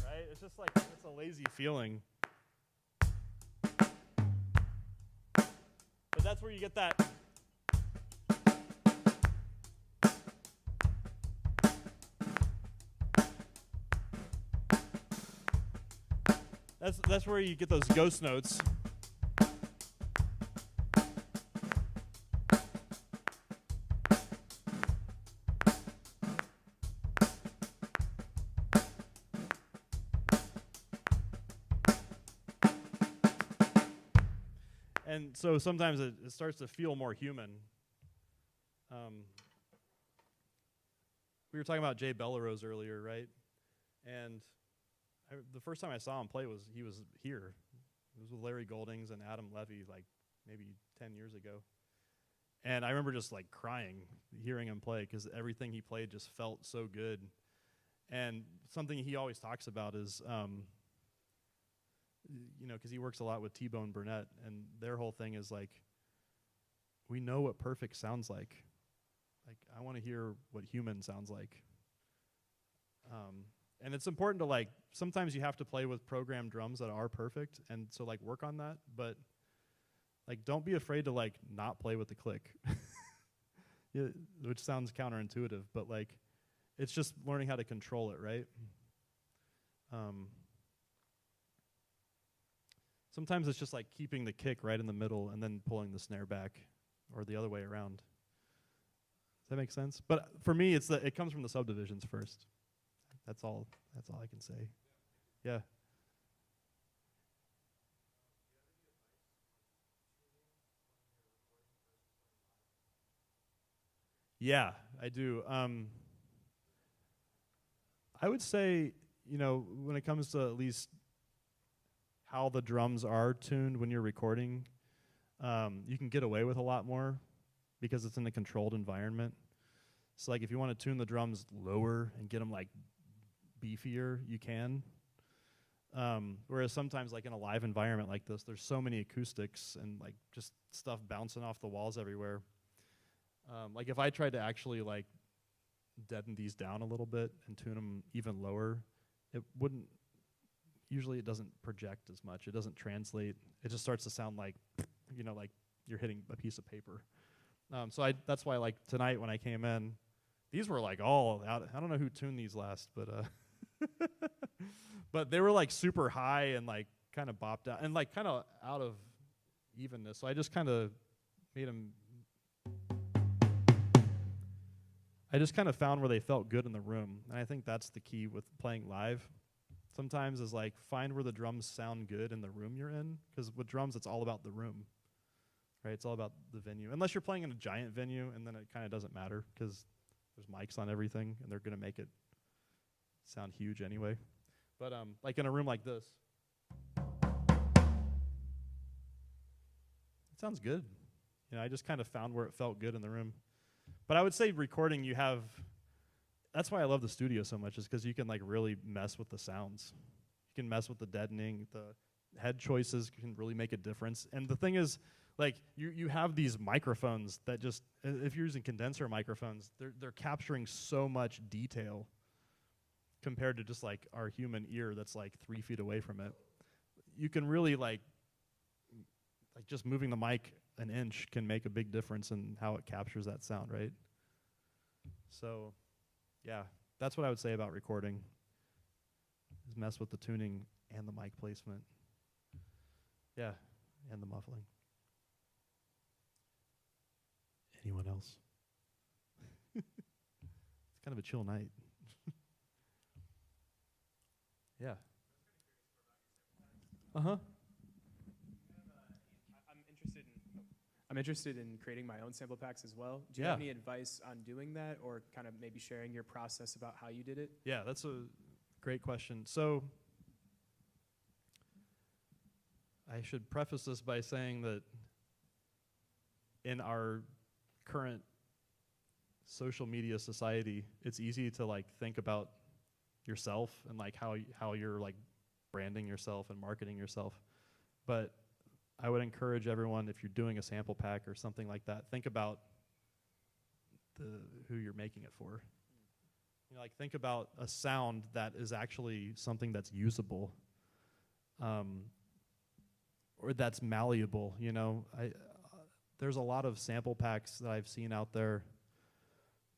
Right? It's just like, it's a lazy feeling. But that's where you get that. That's where you get those ghost notes. And so sometimes it starts to feel more human. We were talking about Jay Bellerose earlier, right? And the first time I saw him play he was here. It was with Larry Goldings and Adam Levy, like maybe 10 years ago. And I remember just like crying hearing him play because everything he played just felt so good. And something he always talks about is, because he works a lot with T-Bone Burnett, and their whole thing is like, we know what perfect sounds like. Like, I want to hear what human sounds like. And it's important to, like, sometimes you have to play with programmed drums that are perfect, and so, like, work on that. But, like, don't be afraid to, like, not play with the click, which sounds counterintuitive, but, like, it's just learning how to control it, right? Sometimes it's just, like, keeping the kick right in the middle and then pulling the snare back, or the other way around. Does that make sense? But for me, it comes from the subdivisions first. That's all I can say. Yeah. Yeah, I do. I would say, when it comes to at least how the drums are tuned when you're recording, you can get away with a lot more because it's in a controlled environment. So, like, if you want to tune the drums lower and get them, like, beefier, you can. Whereas sometimes, like, in a live environment like this, there's so many acoustics and, like, just stuff bouncing off the walls everywhere. Like, if I tried to actually, like, deaden these down a little bit and tune them even lower, usually it doesn't project as much. It doesn't translate. It just starts to sound like, like you're hitting a piece of paper. So that's why, like, tonight when I came in, these were, like, all out. I don't know who tuned these last, but but they were, like, super high and, like, kind of bopped out and, like, kind of out of evenness. So I just kind of made them. I just kind of found where they felt good in the room, and I think that's the key with playing live. Sometimes is, like, find where the drums sound good in the room you're in, because with drums it's all about the room, right? It's all about the venue. Unless you're playing in a giant venue, and then it kind of doesn't matter because there's mics on everything, and they're going to make it sound huge anyway. But like in a room like this, it sounds good. I just kind of found where it felt good in the room. But I would say recording, that's why I love the studio so much, is because you can, like, really mess with the sounds. You can mess with the deadening. The head choices can really make a difference. And the thing is, like, you have these microphones that just, if you're using condenser microphones, they're capturing so much detail compared to just, like, our human ear that's, like, 3 feet away from it. You can really, like just moving the mic an inch can make a big difference in how it captures that sound, right? So, yeah, that's what I would say about recording, is mess with the tuning and the mic placement. Yeah, and the muffling. Anyone else? It's kind of a chill night. Yeah. Uh-huh. I'm interested in creating my own sample packs as well. Do you have any advice on doing that, or kind of maybe sharing your process about how you did it? Yeah, that's a great question. So I should preface this by saying that in our current social media society, it's easy to, like, think about yourself and, like, how you're, like, branding yourself and marketing yourself. But I would encourage everyone, if you're doing a sample pack or something like that, think about who you're making it for. Like, think about a sound that is actually something that's usable, or that's malleable. There's a lot of sample packs that I've seen out there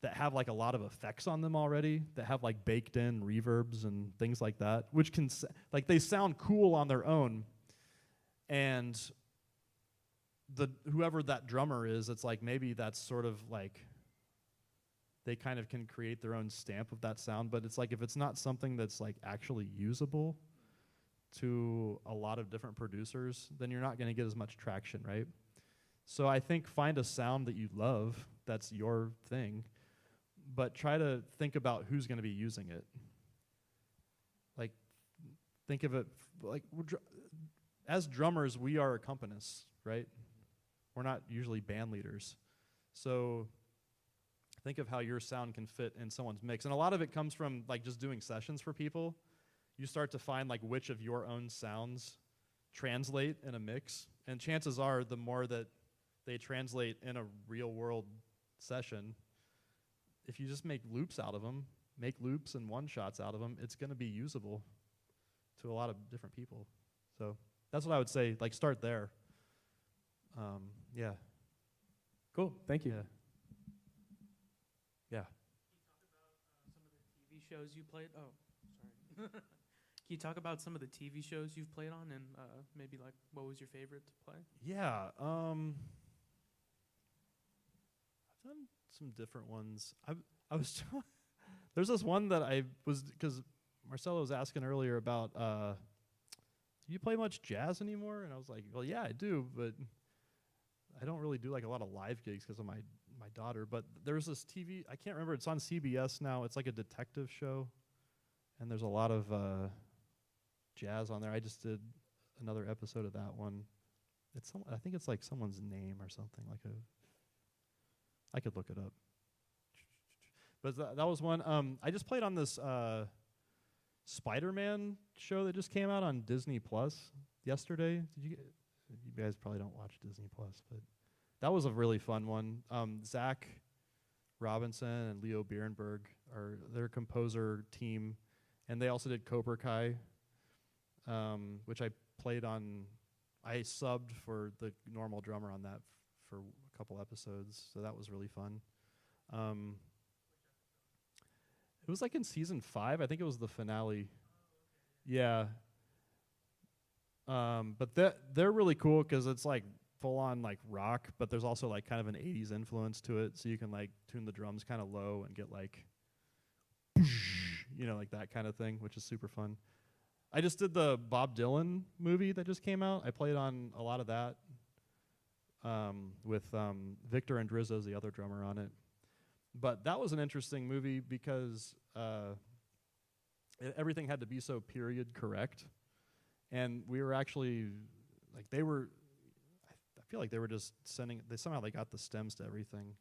that have, like, a lot of effects on them already, that have, like, baked in reverbs and things like that, which can like, they sound cool on their own. And whoever that drummer is, it's like maybe that's sort of like they kind of can create their own stamp of that sound. But it's like, if it's not something that's, like, actually usable, to a lot of different producers, then you're not going to get as much traction, right? So I think find a sound that you love, that's your thing, but try to think about who's going to be using it. Like, think of it like as drummers, we are accompanists, right? We're not usually band leaders. So think of how your sound can fit in someone's mix. And a lot of it comes from like just doing sessions for people. You start to find like which of your own sounds translate in a mix. And chances are the more that they translate in a real world session, if you just make loops out of them, make loops and one shots out of them, it's going to be usable to a lot of different people. So that's what I would say. Like, start there. Yeah. Cool. Thank you. Yeah. Yeah. TV shows you played? Oh, sorry. Can you talk about some of the TV shows you've played on, and maybe like what was your favorite to play? Yeah. I've done some different ones. I was there's this one that I was, because Marcelo was asking earlier about do you play much jazz anymore? And I was like, well, yeah, I do, but I don't really do like a lot of live gigs because of my daughter. But there's this TV, I can't remember, it's on CBS now. It's like a detective show, and there's a lot of jazz on there. I just did another episode of that one. I think it's like someone's name or something, like I could look it up. But that was one. I just played on this Spider-Man show that just came out on Disney Plus yesterday. You guys probably don't watch Disney Plus, but that was a really fun one. Zach Robinson and Leo Bierenberg are their composer team, and they also did Cobra Kai, which I played on. I subbed for the normal drummer on that for a couple episodes, so that was really fun. It was like in season 5. I think it was the finale. Yeah. But they're really cool because it's like full on like rock, but there's also like kind of an 80s influence to it, so you can like tune the drums kind of low and get like, you know, like that kind of thing, which is super fun. I just did the Bob Dylan movie that just came out. I played on a lot of that with Victor Andrizzo's the other drummer on it. But that was an interesting movie because everything had to be so period correct. And we were actually, like, I feel like they were just they somehow got the stems to everything.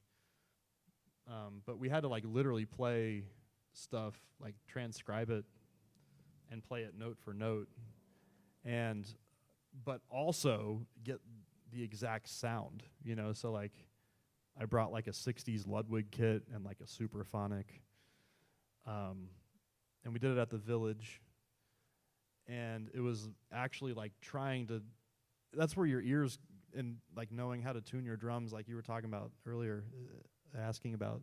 But we had to like literally play stuff, like transcribe it and play it note for note. But also get the exact sound, you know, so like I brought like a 60s Ludwig kit and like a Superphonic. And we did it at the Village. And it was actually like that's where your ears and like knowing how to tune your drums, like you were talking about earlier, asking about,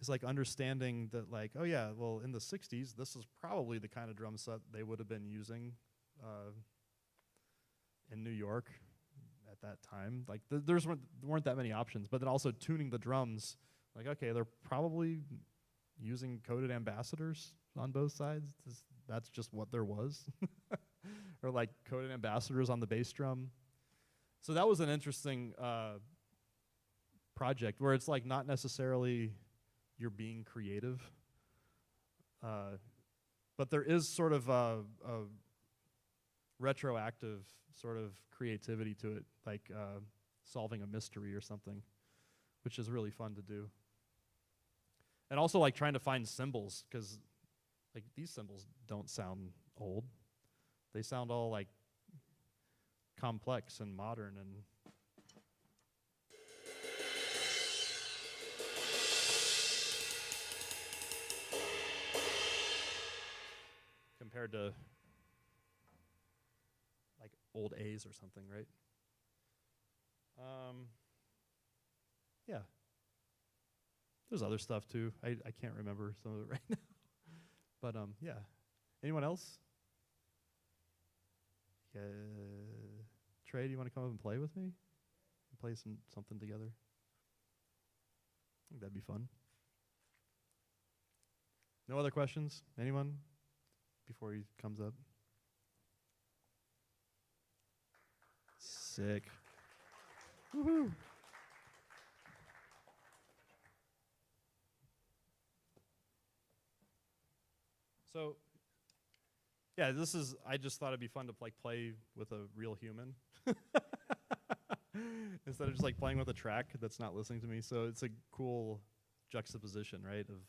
is like understanding that like, oh yeah, well in the 60s, this is probably the kind of drum set they would have been using in New York at that time. Like there weren't that many options, but then also tuning the drums, like, okay, they're probably using coded ambassadors on both sides. That's just what there was. Or like coded ambassadors on the bass drum. So that was an interesting project where it's like not necessarily you're being creative, but there is sort of a retroactive sort of creativity to it, like solving a mystery or something, which is really fun to do. And also like trying to find cymbals, because like these cymbals don't sound old. They sound all like complex and modern and compared to like old A's or something, right? Yeah. There's other stuff too. I can't remember some of it right now. But yeah. Anyone else? Trey, do you want to come up and play with me? And play something together? I think that'd be fun. No other questions? Anyone? Before he comes up? Sick. Woohoo. So, yeah, I just thought it'd be fun to like play with a real human instead of just like playing with a track that's not listening to me. So it's a cool juxtaposition, right? Of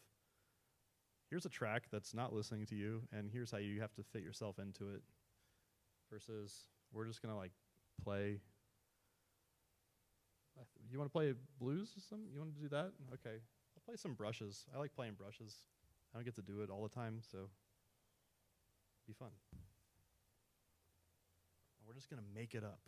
here's a track that's not listening to you, and here's how you have to fit yourself into it. Versus we're just gonna like play. You want to play blues or something? You want to do that? Okay, I'll play some brushes. I like playing brushes. I don't get to do it all the time, so be fun. And we're just gonna make it up.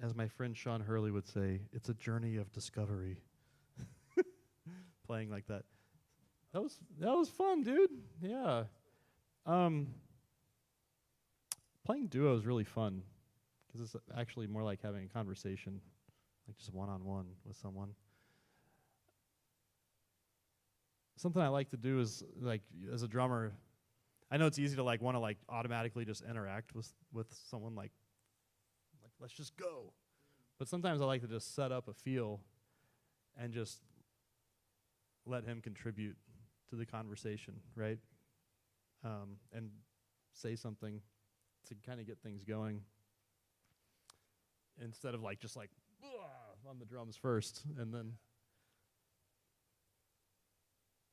As my friend Sean Hurley would say, it's a journey of discovery. Playing like that. That was fun, dude. Yeah. Playing duo is really fun because it's actually more like having a conversation, like just one-on-one with someone. Something I like to do is, like, as a drummer, I know it's easy to like want to like automatically just interact with someone like let's just go. But sometimes I like to just set up a feel and just let him contribute to the conversation, right? And say something to kind of get things going instead of like just like on the drums first and then.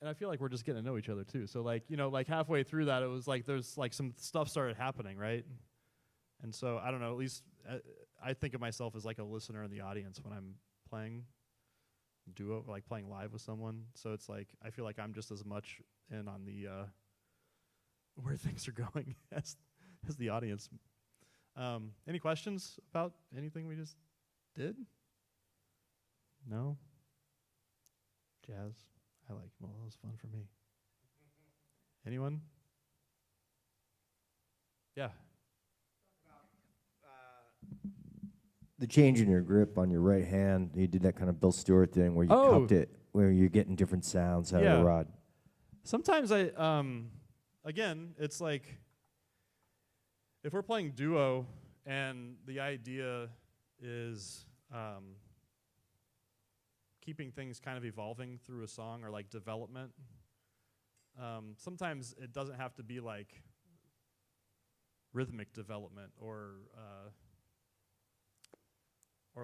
And I feel like we're just getting to know each other too. So like, you know, like halfway through that, it was like there's like some stuff started happening, right? And so I don't know, at least I think of myself as like a listener in the audience when I'm playing duo, like playing live with someone. So it's like I feel like I'm just as much in on the where things are going as the audience. Any questions about anything we just did? No? Jazz? Well, that was fun for me. Anyone? Yeah. The change in your grip on your right hand, you did that kind of Bill Stewart thing where you Oh. cupped it, where you're getting different sounds out of Yeah. the rod. Sometimes I, again, it's like if we're playing duo and the idea is keeping things kind of evolving through a song or like development, sometimes it doesn't have to be like rhythmic development or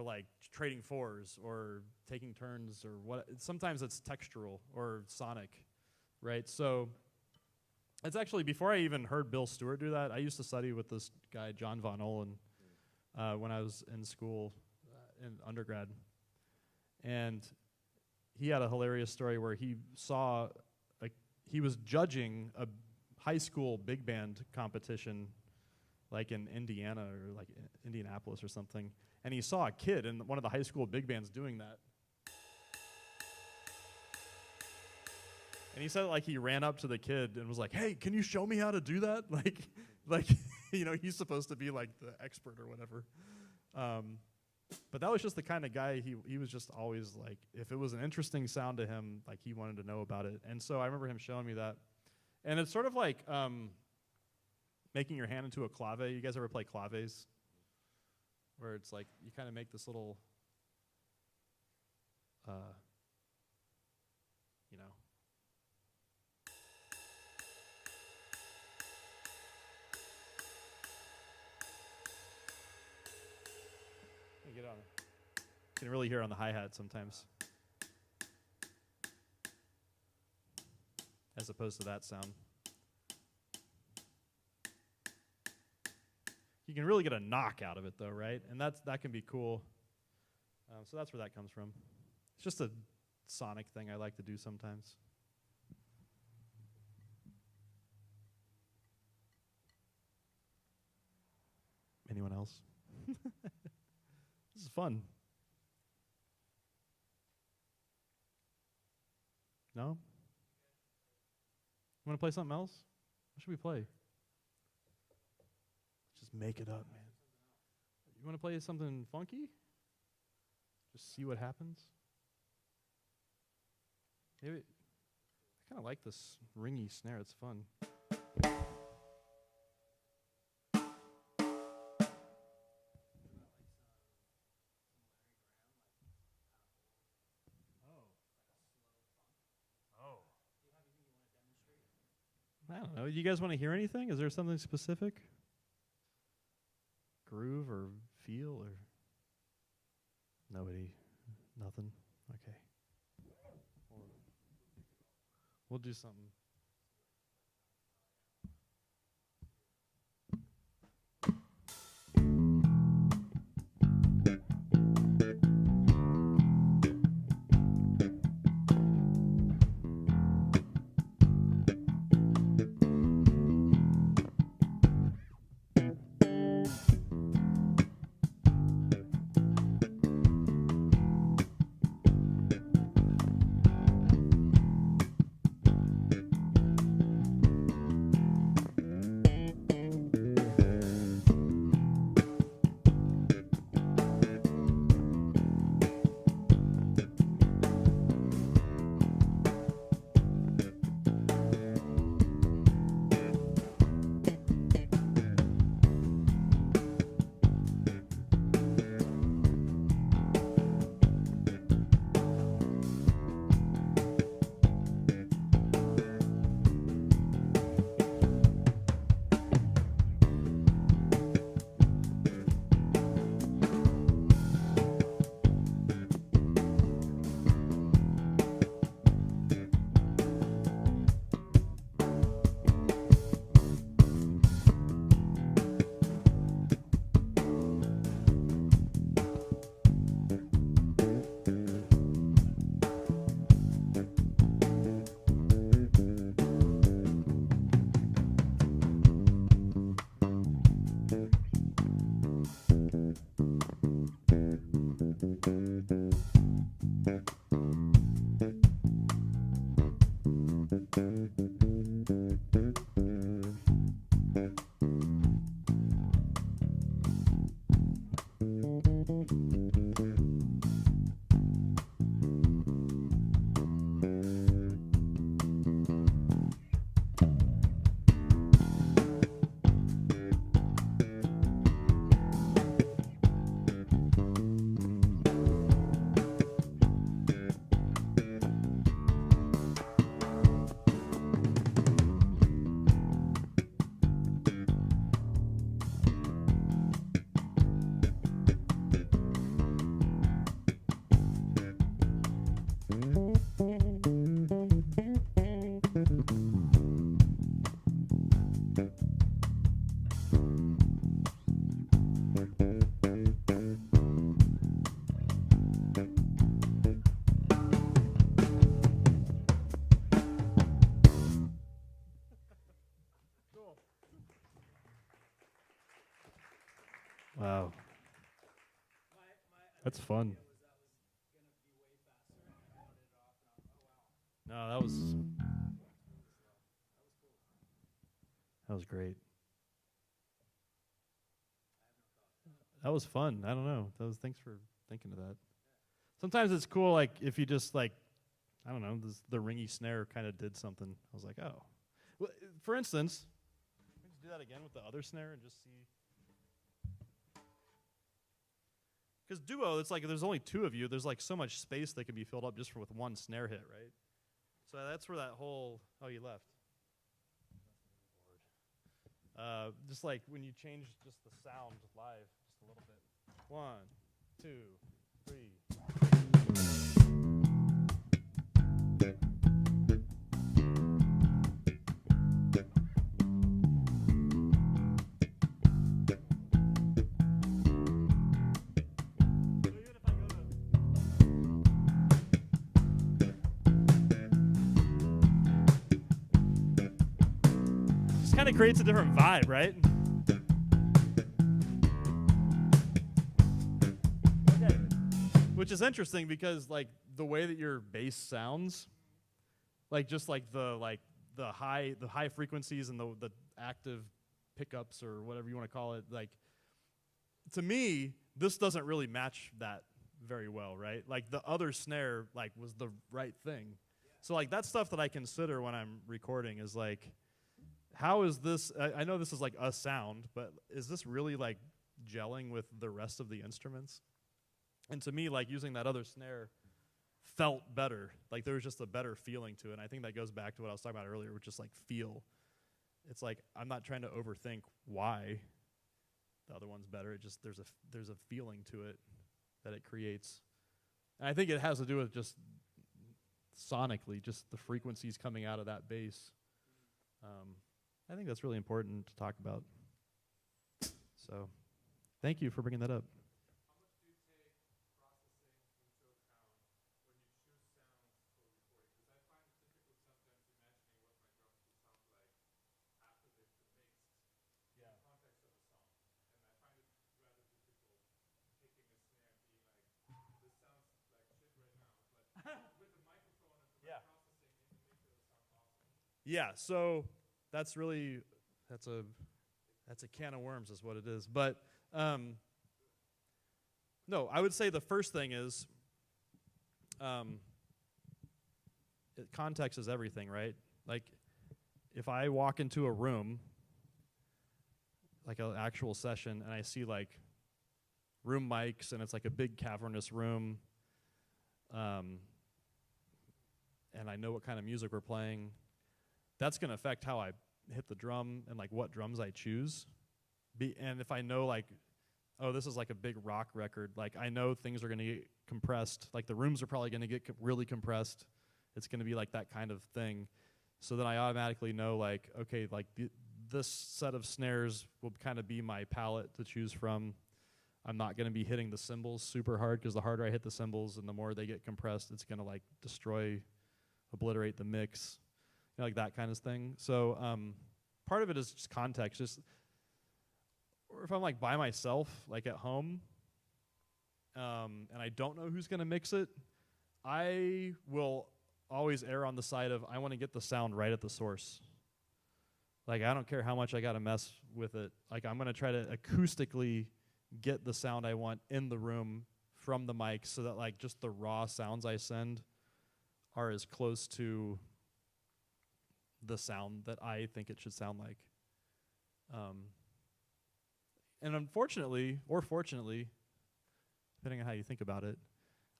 like trading fours or taking turns or what. Sometimes it's textural or sonic, right? So it's actually, before I even heard Bill Stewart do that, I used to study with this guy, John Von Olin, when I was in school, in undergrad. And he had a hilarious story where he saw, he was judging a high school big band competition, like in Indiana or like Indianapolis or something. And he saw a kid in one of the high school big bands doing that. And he said, like, he ran up to the kid and was like, "Hey, can you show me how to do that?" Like, you know, he's supposed to be like the expert or whatever. But that was just the kind of guy he was just always like, if it was an interesting sound to him, like he wanted to know about it. And so I remember him showing me that. And it's sort of like making your hand into a clave. You guys ever play claves? where it's like you kind of make this little, you know. You get on it. You can really hear on the hi-hat sometimes, as opposed to that sound. You can really get a knock out of it, though, right? And that can be cool. So that's where that comes from. It's just a sonic thing I like to do sometimes. Anyone else? This is fun. No? Want to play something else? What should we play? Just make it up, man. You want to play something funky? Just see what happens? Maybe. I kind of like this ringy snare. It's fun. I don't know. You guys want to hear anything? Is there something specific? Groove or feel or nobody? Nothing? Okay. We'll do something. Wow. That's fun. No, that was great. That was fun. I don't know. Thanks for thinking of that. Sometimes it's cool, like if you just like, I don't know, the ringy snare kind of did something. I was like, oh. Well, for instance, let's do that again with the other snare and just see. Because duo, it's like there's only two of you. There's like so much space that can be filled up just with one snare hit, right? So that's where that whole, oh, you left. Just like when you change just the sound live just a little bit. 1, 2, 3. Just kind of creates a different vibe, right? Okay. Which is interesting because like the way that your bass sounds, like just like the high frequencies and the active pickups or whatever you want to call it, like to me, this doesn't really match that very well, right? Like the other snare like was the right thing. So like that's stuff that I consider when I'm recording is like, how is this, I know this is like a sound, but is this really like gelling with the rest of the instruments? And to me, like using that other snare felt better. Like there was just a better feeling to it. And I think that goes back to what I was talking about earlier, which is like feel. It's like I'm not trying to overthink why the other one's better. It just there's a feeling to it that it creates. And I think it has to do with just sonically, just the frequencies coming out of that bass. I think that's really important to talk about. So, thank you for bringing that up. Yeah, so that's really that's a can of worms is what it is. But no, I would say the first thing is context is everything, right? Like if I walk into a room, like an actual session, and I see like room mics and it's like a big cavernous room, and I know what kind of music we're playing, that's going to affect how I hit the drum and like what drums I choose. And if I know like, oh, this is like a big rock record, like I know things are going to get compressed. Like the rooms are probably going to get really compressed. It's going to be like that kind of thing. So then I automatically know like, okay, like this set of snares will kind of be my palette to choose from. I'm not going to be hitting the cymbals super hard because the harder I hit the cymbals and the more they get compressed, it's going to like obliterate the mix. You know, like that kind of thing. So part of it is just context. Just, or if I'm like by myself, like at home, and I don't know who's gonna mix it, I will always err on the side of I want to get the sound right at the source. Like I don't care how much I gotta mess with it. Like I'm gonna try to acoustically get the sound I want in the room from the mic, so that like just the raw sounds I send are as close to the sound that I think it should sound like. And unfortunately, or fortunately, depending on how you think about it,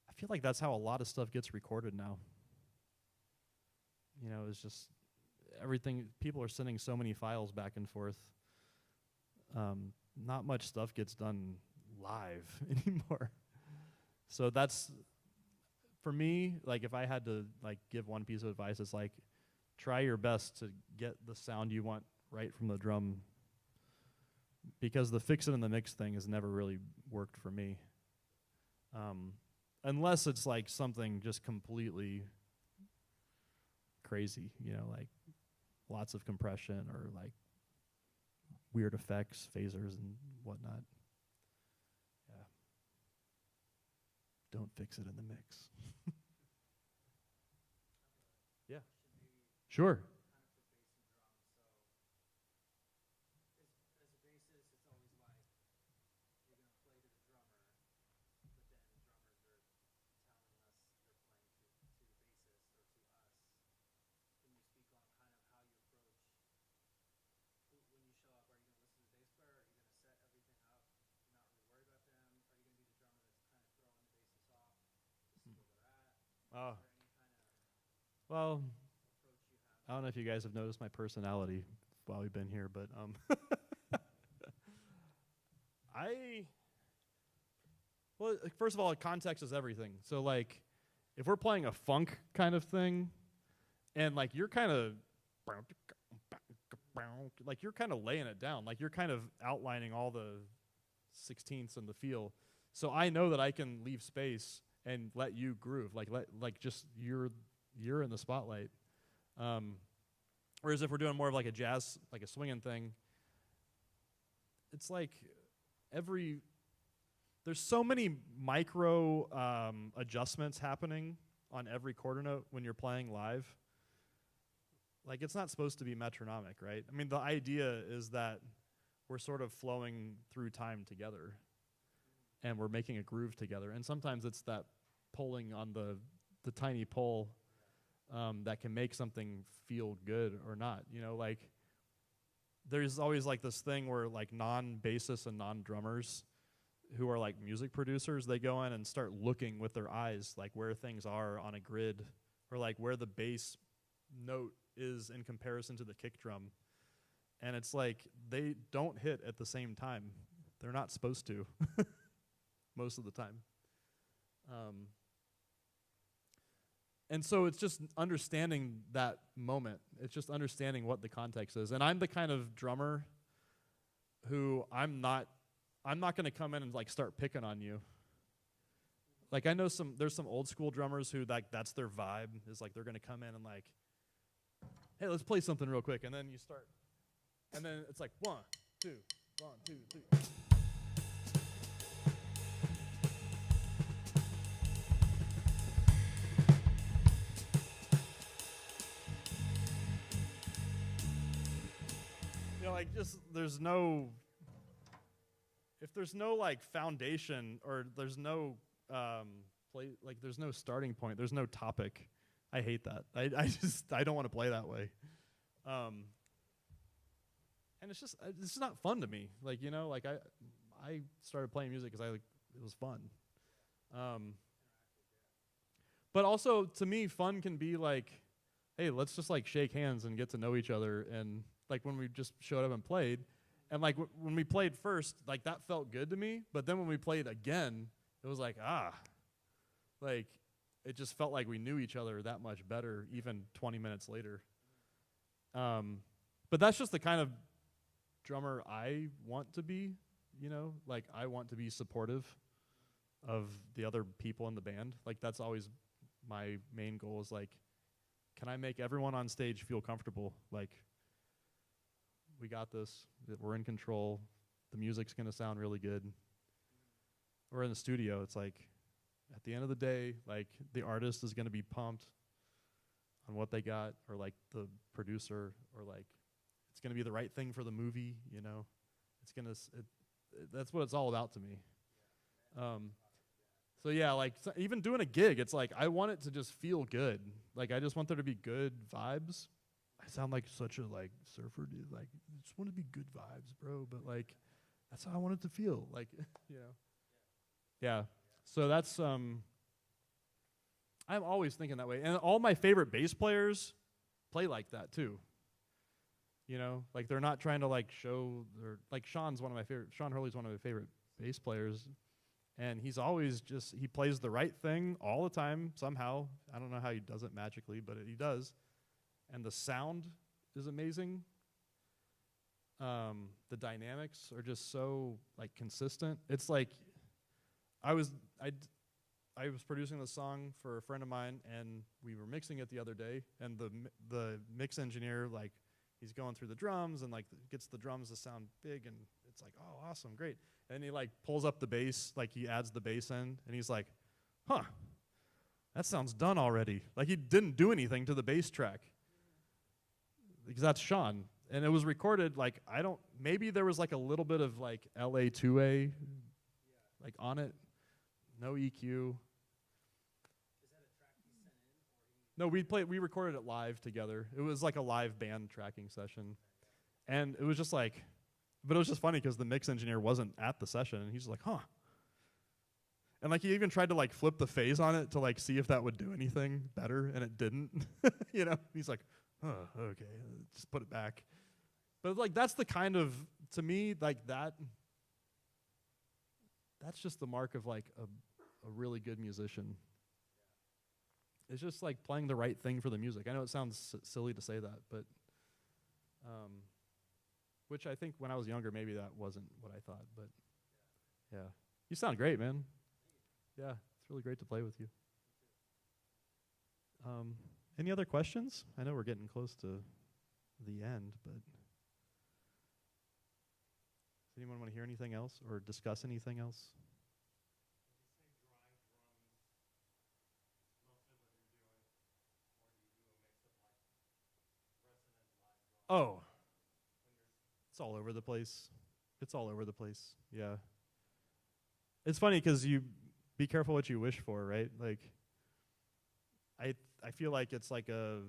I feel like that's how a lot of stuff gets recorded now. You know, it's just everything, people are sending so many files back and forth. Not much stuff gets done live anymore. So that's, for me, like if I had to like give one piece of advice, it's like, try your best to get the sound you want right from the drum, because the fix it in the mix thing has never really worked for me. Unless it's like something just completely crazy, you know, like lots of compression or like weird effects, phasers and whatnot. Yeah. Don't fix it in the mix. Yeah. Sure. Oh. Well, I don't know if you guys have noticed my personality while we've been here, but well, first of all, context is everything. So like, if we're playing a funk kind of thing, and like you're kind of laying it down, like you're kind of outlining all the sixteenths and the feel. So I know that I can leave space and let you groove, like just you're in the spotlight. Whereas if we're doing more of like a jazz, like a swinging thing, it's like there's so many micro adjustments happening on every quarter note when you're playing live. Like, it's not supposed to be metronomic, right? I mean, the idea is that we're sort of flowing through time together, and we're making a groove together. And sometimes it's that pulling on the tiny pull that can make something feel good or not. You know, like, there's always like this thing where like non-bassists and non-drummers who are like music producers, they go in and start looking with their eyes like where things are on a grid, or like where the bass note is in comparison to the kick drum. And it's like they don't hit at the same time. They're not supposed to most of the time. And so it's just understanding that moment. It's just understanding what the context is. And I'm the kind of drummer who I'm not going to come in and like start picking on you. Like, I know there's some old school drummers who like that's their vibe, is like they're going to come in and like, hey, let's play something real quick, and then you start, and then it's like 1, 2, 1, 2, 3. You know, like, just there's no. If there's no like foundation, or there's no there's no starting point, there's no topic, I hate that. I don't want to play that way. And it's just not fun to me. Like, you know, like I started playing music because it was fun. But also to me, fun can be like, hey, let's just like shake hands and get to know each other. And like when we just showed up and played. And like when we played first, like that felt good to me. But then when we played again, it was like, like it just felt like we knew each other that much better, even 20 minutes later. But that's just the kind of drummer I want to be, you know? Like, I want to be supportive of the other people in the band. Like, that's always my main goal, is like, can I make everyone on stage feel comfortable? Like, we got this, we're in control, the music's going to sound really good. Or in the studio, it's like, at the end of the day, like, the artist is going to be pumped on what they got, or like the producer, or like, it's going to be the right thing for the movie, you know? It's going to, that's what it's all about to me. So yeah, like, even doing a gig, it's like, I want it to just feel good. Like, I just want there to be good vibes. I sound like such a like surfer dude. Like, I just want to be good vibes, bro. But like, that's how I want it to feel. Like, you know. Yeah. So that's I'm always thinking that way. And all my favorite bass players play like that too. You know, like, they're not trying to like show, or like Sean Hurley's one of my favorite bass players. And he's always he plays the right thing all the time somehow. I don't know how he does it magically, but he does. And the sound is amazing. The dynamics are just so like consistent. It's like I was producing the song for a friend of mine, and we were mixing it the other day. And the mix engineer, like, he's going through the drums and like gets the drums to sound big, and it's like, oh, awesome, great. And he like pulls up the bass, like he adds the bass in, and he's like, huh, that sounds done already. Like, he didn't do anything to the bass track. Because that's Sean. And it was recorded, like, maybe there was like a little bit of like LA2A like on it. No EQ. Is that a track he sent in? No, we recorded it live together. It was like a live band tracking session. And it was just like, but it was just funny because the mix engineer wasn't at the session, and he's like, huh. And like he even tried to like flip the phase on it to like see if that would do anything better, and it didn't. You know, he's like, oh, okay, just put it back. But like that's the kind of, to me, like that's just the mark of like a really good musician. It's just like playing the right thing for the music. I know it sounds silly to say that, but which I think when I was younger, maybe that wasn't what I thought. But yeah, you sound great, man. Yeah, it's really great to play with you. Any other questions? I know we're getting close to the end, but does anyone want to hear anything else or discuss anything else? Oh, it's all over the place. It's all over the place. Yeah. It's funny because you be careful what you wish for, right? Like, I feel like it's like a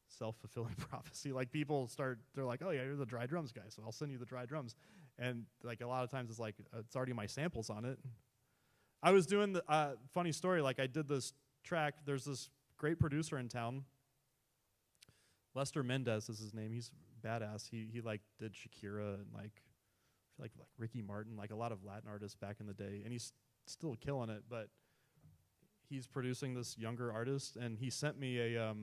self-fulfilling prophecy. Like people they're like, oh yeah, you're the dry drums guy, so I'll send you the dry drums. And like a lot of times it's like, it's already my samples on it. I was doing the, funny story, like I did this track, there's this great producer in town, Lester Mendez is his name, he's badass. He like did Shakira and like Ricky Martin, like a lot of Latin artists back in the day, and he's still killing it, but he's producing this younger artist, and he sent me a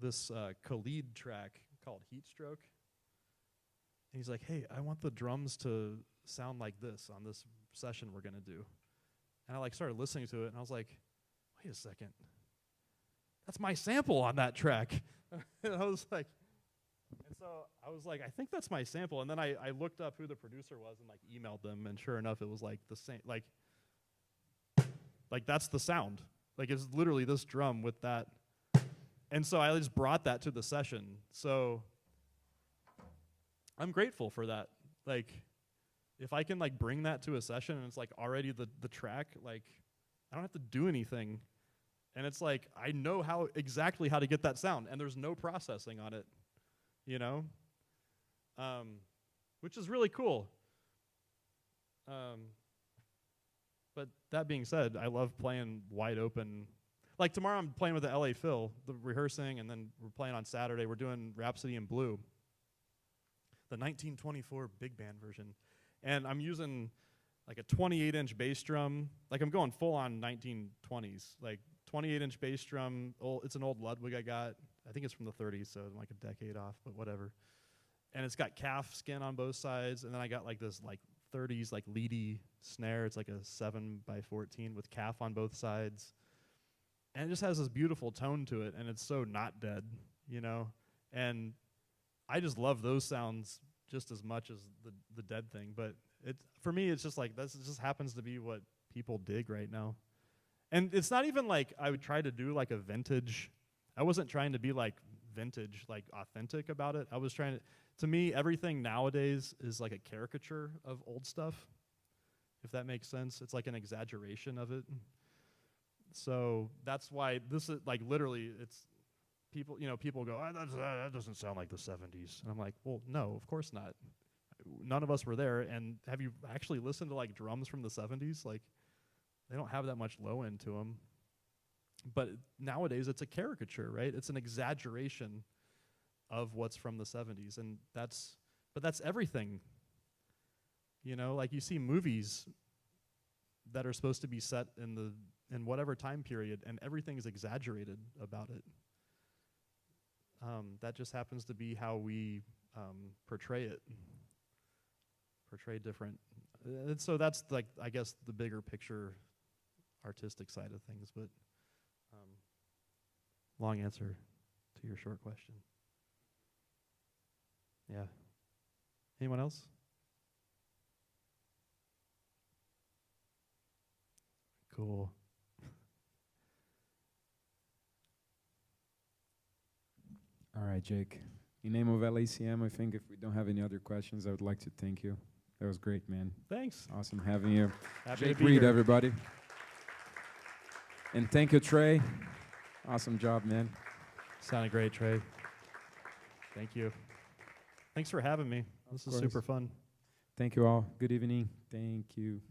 this Khalid track called Heat Stroke. And he's like, hey, I want the drums to sound like this on this session we're gonna do. And I like started listening to it, and I was like, wait a second, that's my sample on that track. And I was like, I think that's my sample. And then I looked up who the producer was and like emailed them, and sure enough, it was like the same, like that's the sound. Like it's literally this drum with that. And so I just brought that to the session. So I'm grateful for that. Like if I can like bring that to a session and it's like already the track, like I don't have to do anything. And it's like I know exactly how to get that sound, and there's no processing on it, you know? Which is really cool. But that being said, I love playing wide open. Like tomorrow I'm playing with the LA Phil, the rehearsing, and then we're playing on Saturday. We're doing Rhapsody in Blue, the 1924 big band version. And I'm using like a 28-inch bass drum. Like I'm going full on 1920s, like 28-inch bass drum. It's an old Ludwig I got. I think it's from the 30s, so I'm like a decade off, but whatever. And it's got calf skin on both sides, and then I got like this like 30s like leady snare. It's like a 7x14 with calf on both sides. And it just has this beautiful tone to it, and it's so not dead, you know? And I just love those sounds just as much as the dead thing. But for me, it's just like, this just happens to be what people dig right now. And it's not even like I would try to do like a vintage. I wasn't trying to be like vintage, like authentic about it. I was trying to me, everything nowadays is like a caricature of old stuff, if that makes sense. It's like an exaggeration of it. So that's why this is like literally, it's people, you know, people go, that doesn't sound like the 70s. And I'm like, well, no, of course not. None of us were there. And have you actually listened to like drums from the 70s? Like they don't have that much low end to them. But nowadays it's a caricature, right? It's an exaggeration of what's from the 70s. And that's everything. You know, like you see movies that are supposed to be set in whatever time period, and everything is exaggerated about it. That just happens to be how we portray it. Portray different. And so that's like, I guess, the bigger picture artistic side of things, but long answer to your short question. Yeah. Anyone else? Cool. All right, Jake. In name of LACM, I think if we don't have any other questions, I would like to thank you. That was great, man. Thanks. Awesome having you. Happy Jake to be Reed, here. everybody. And thank you, Trey. Awesome job, man. Sounded great, Trey. Thank you. Thanks for having me. This is super fun. Thank you all. Good evening. Thank you.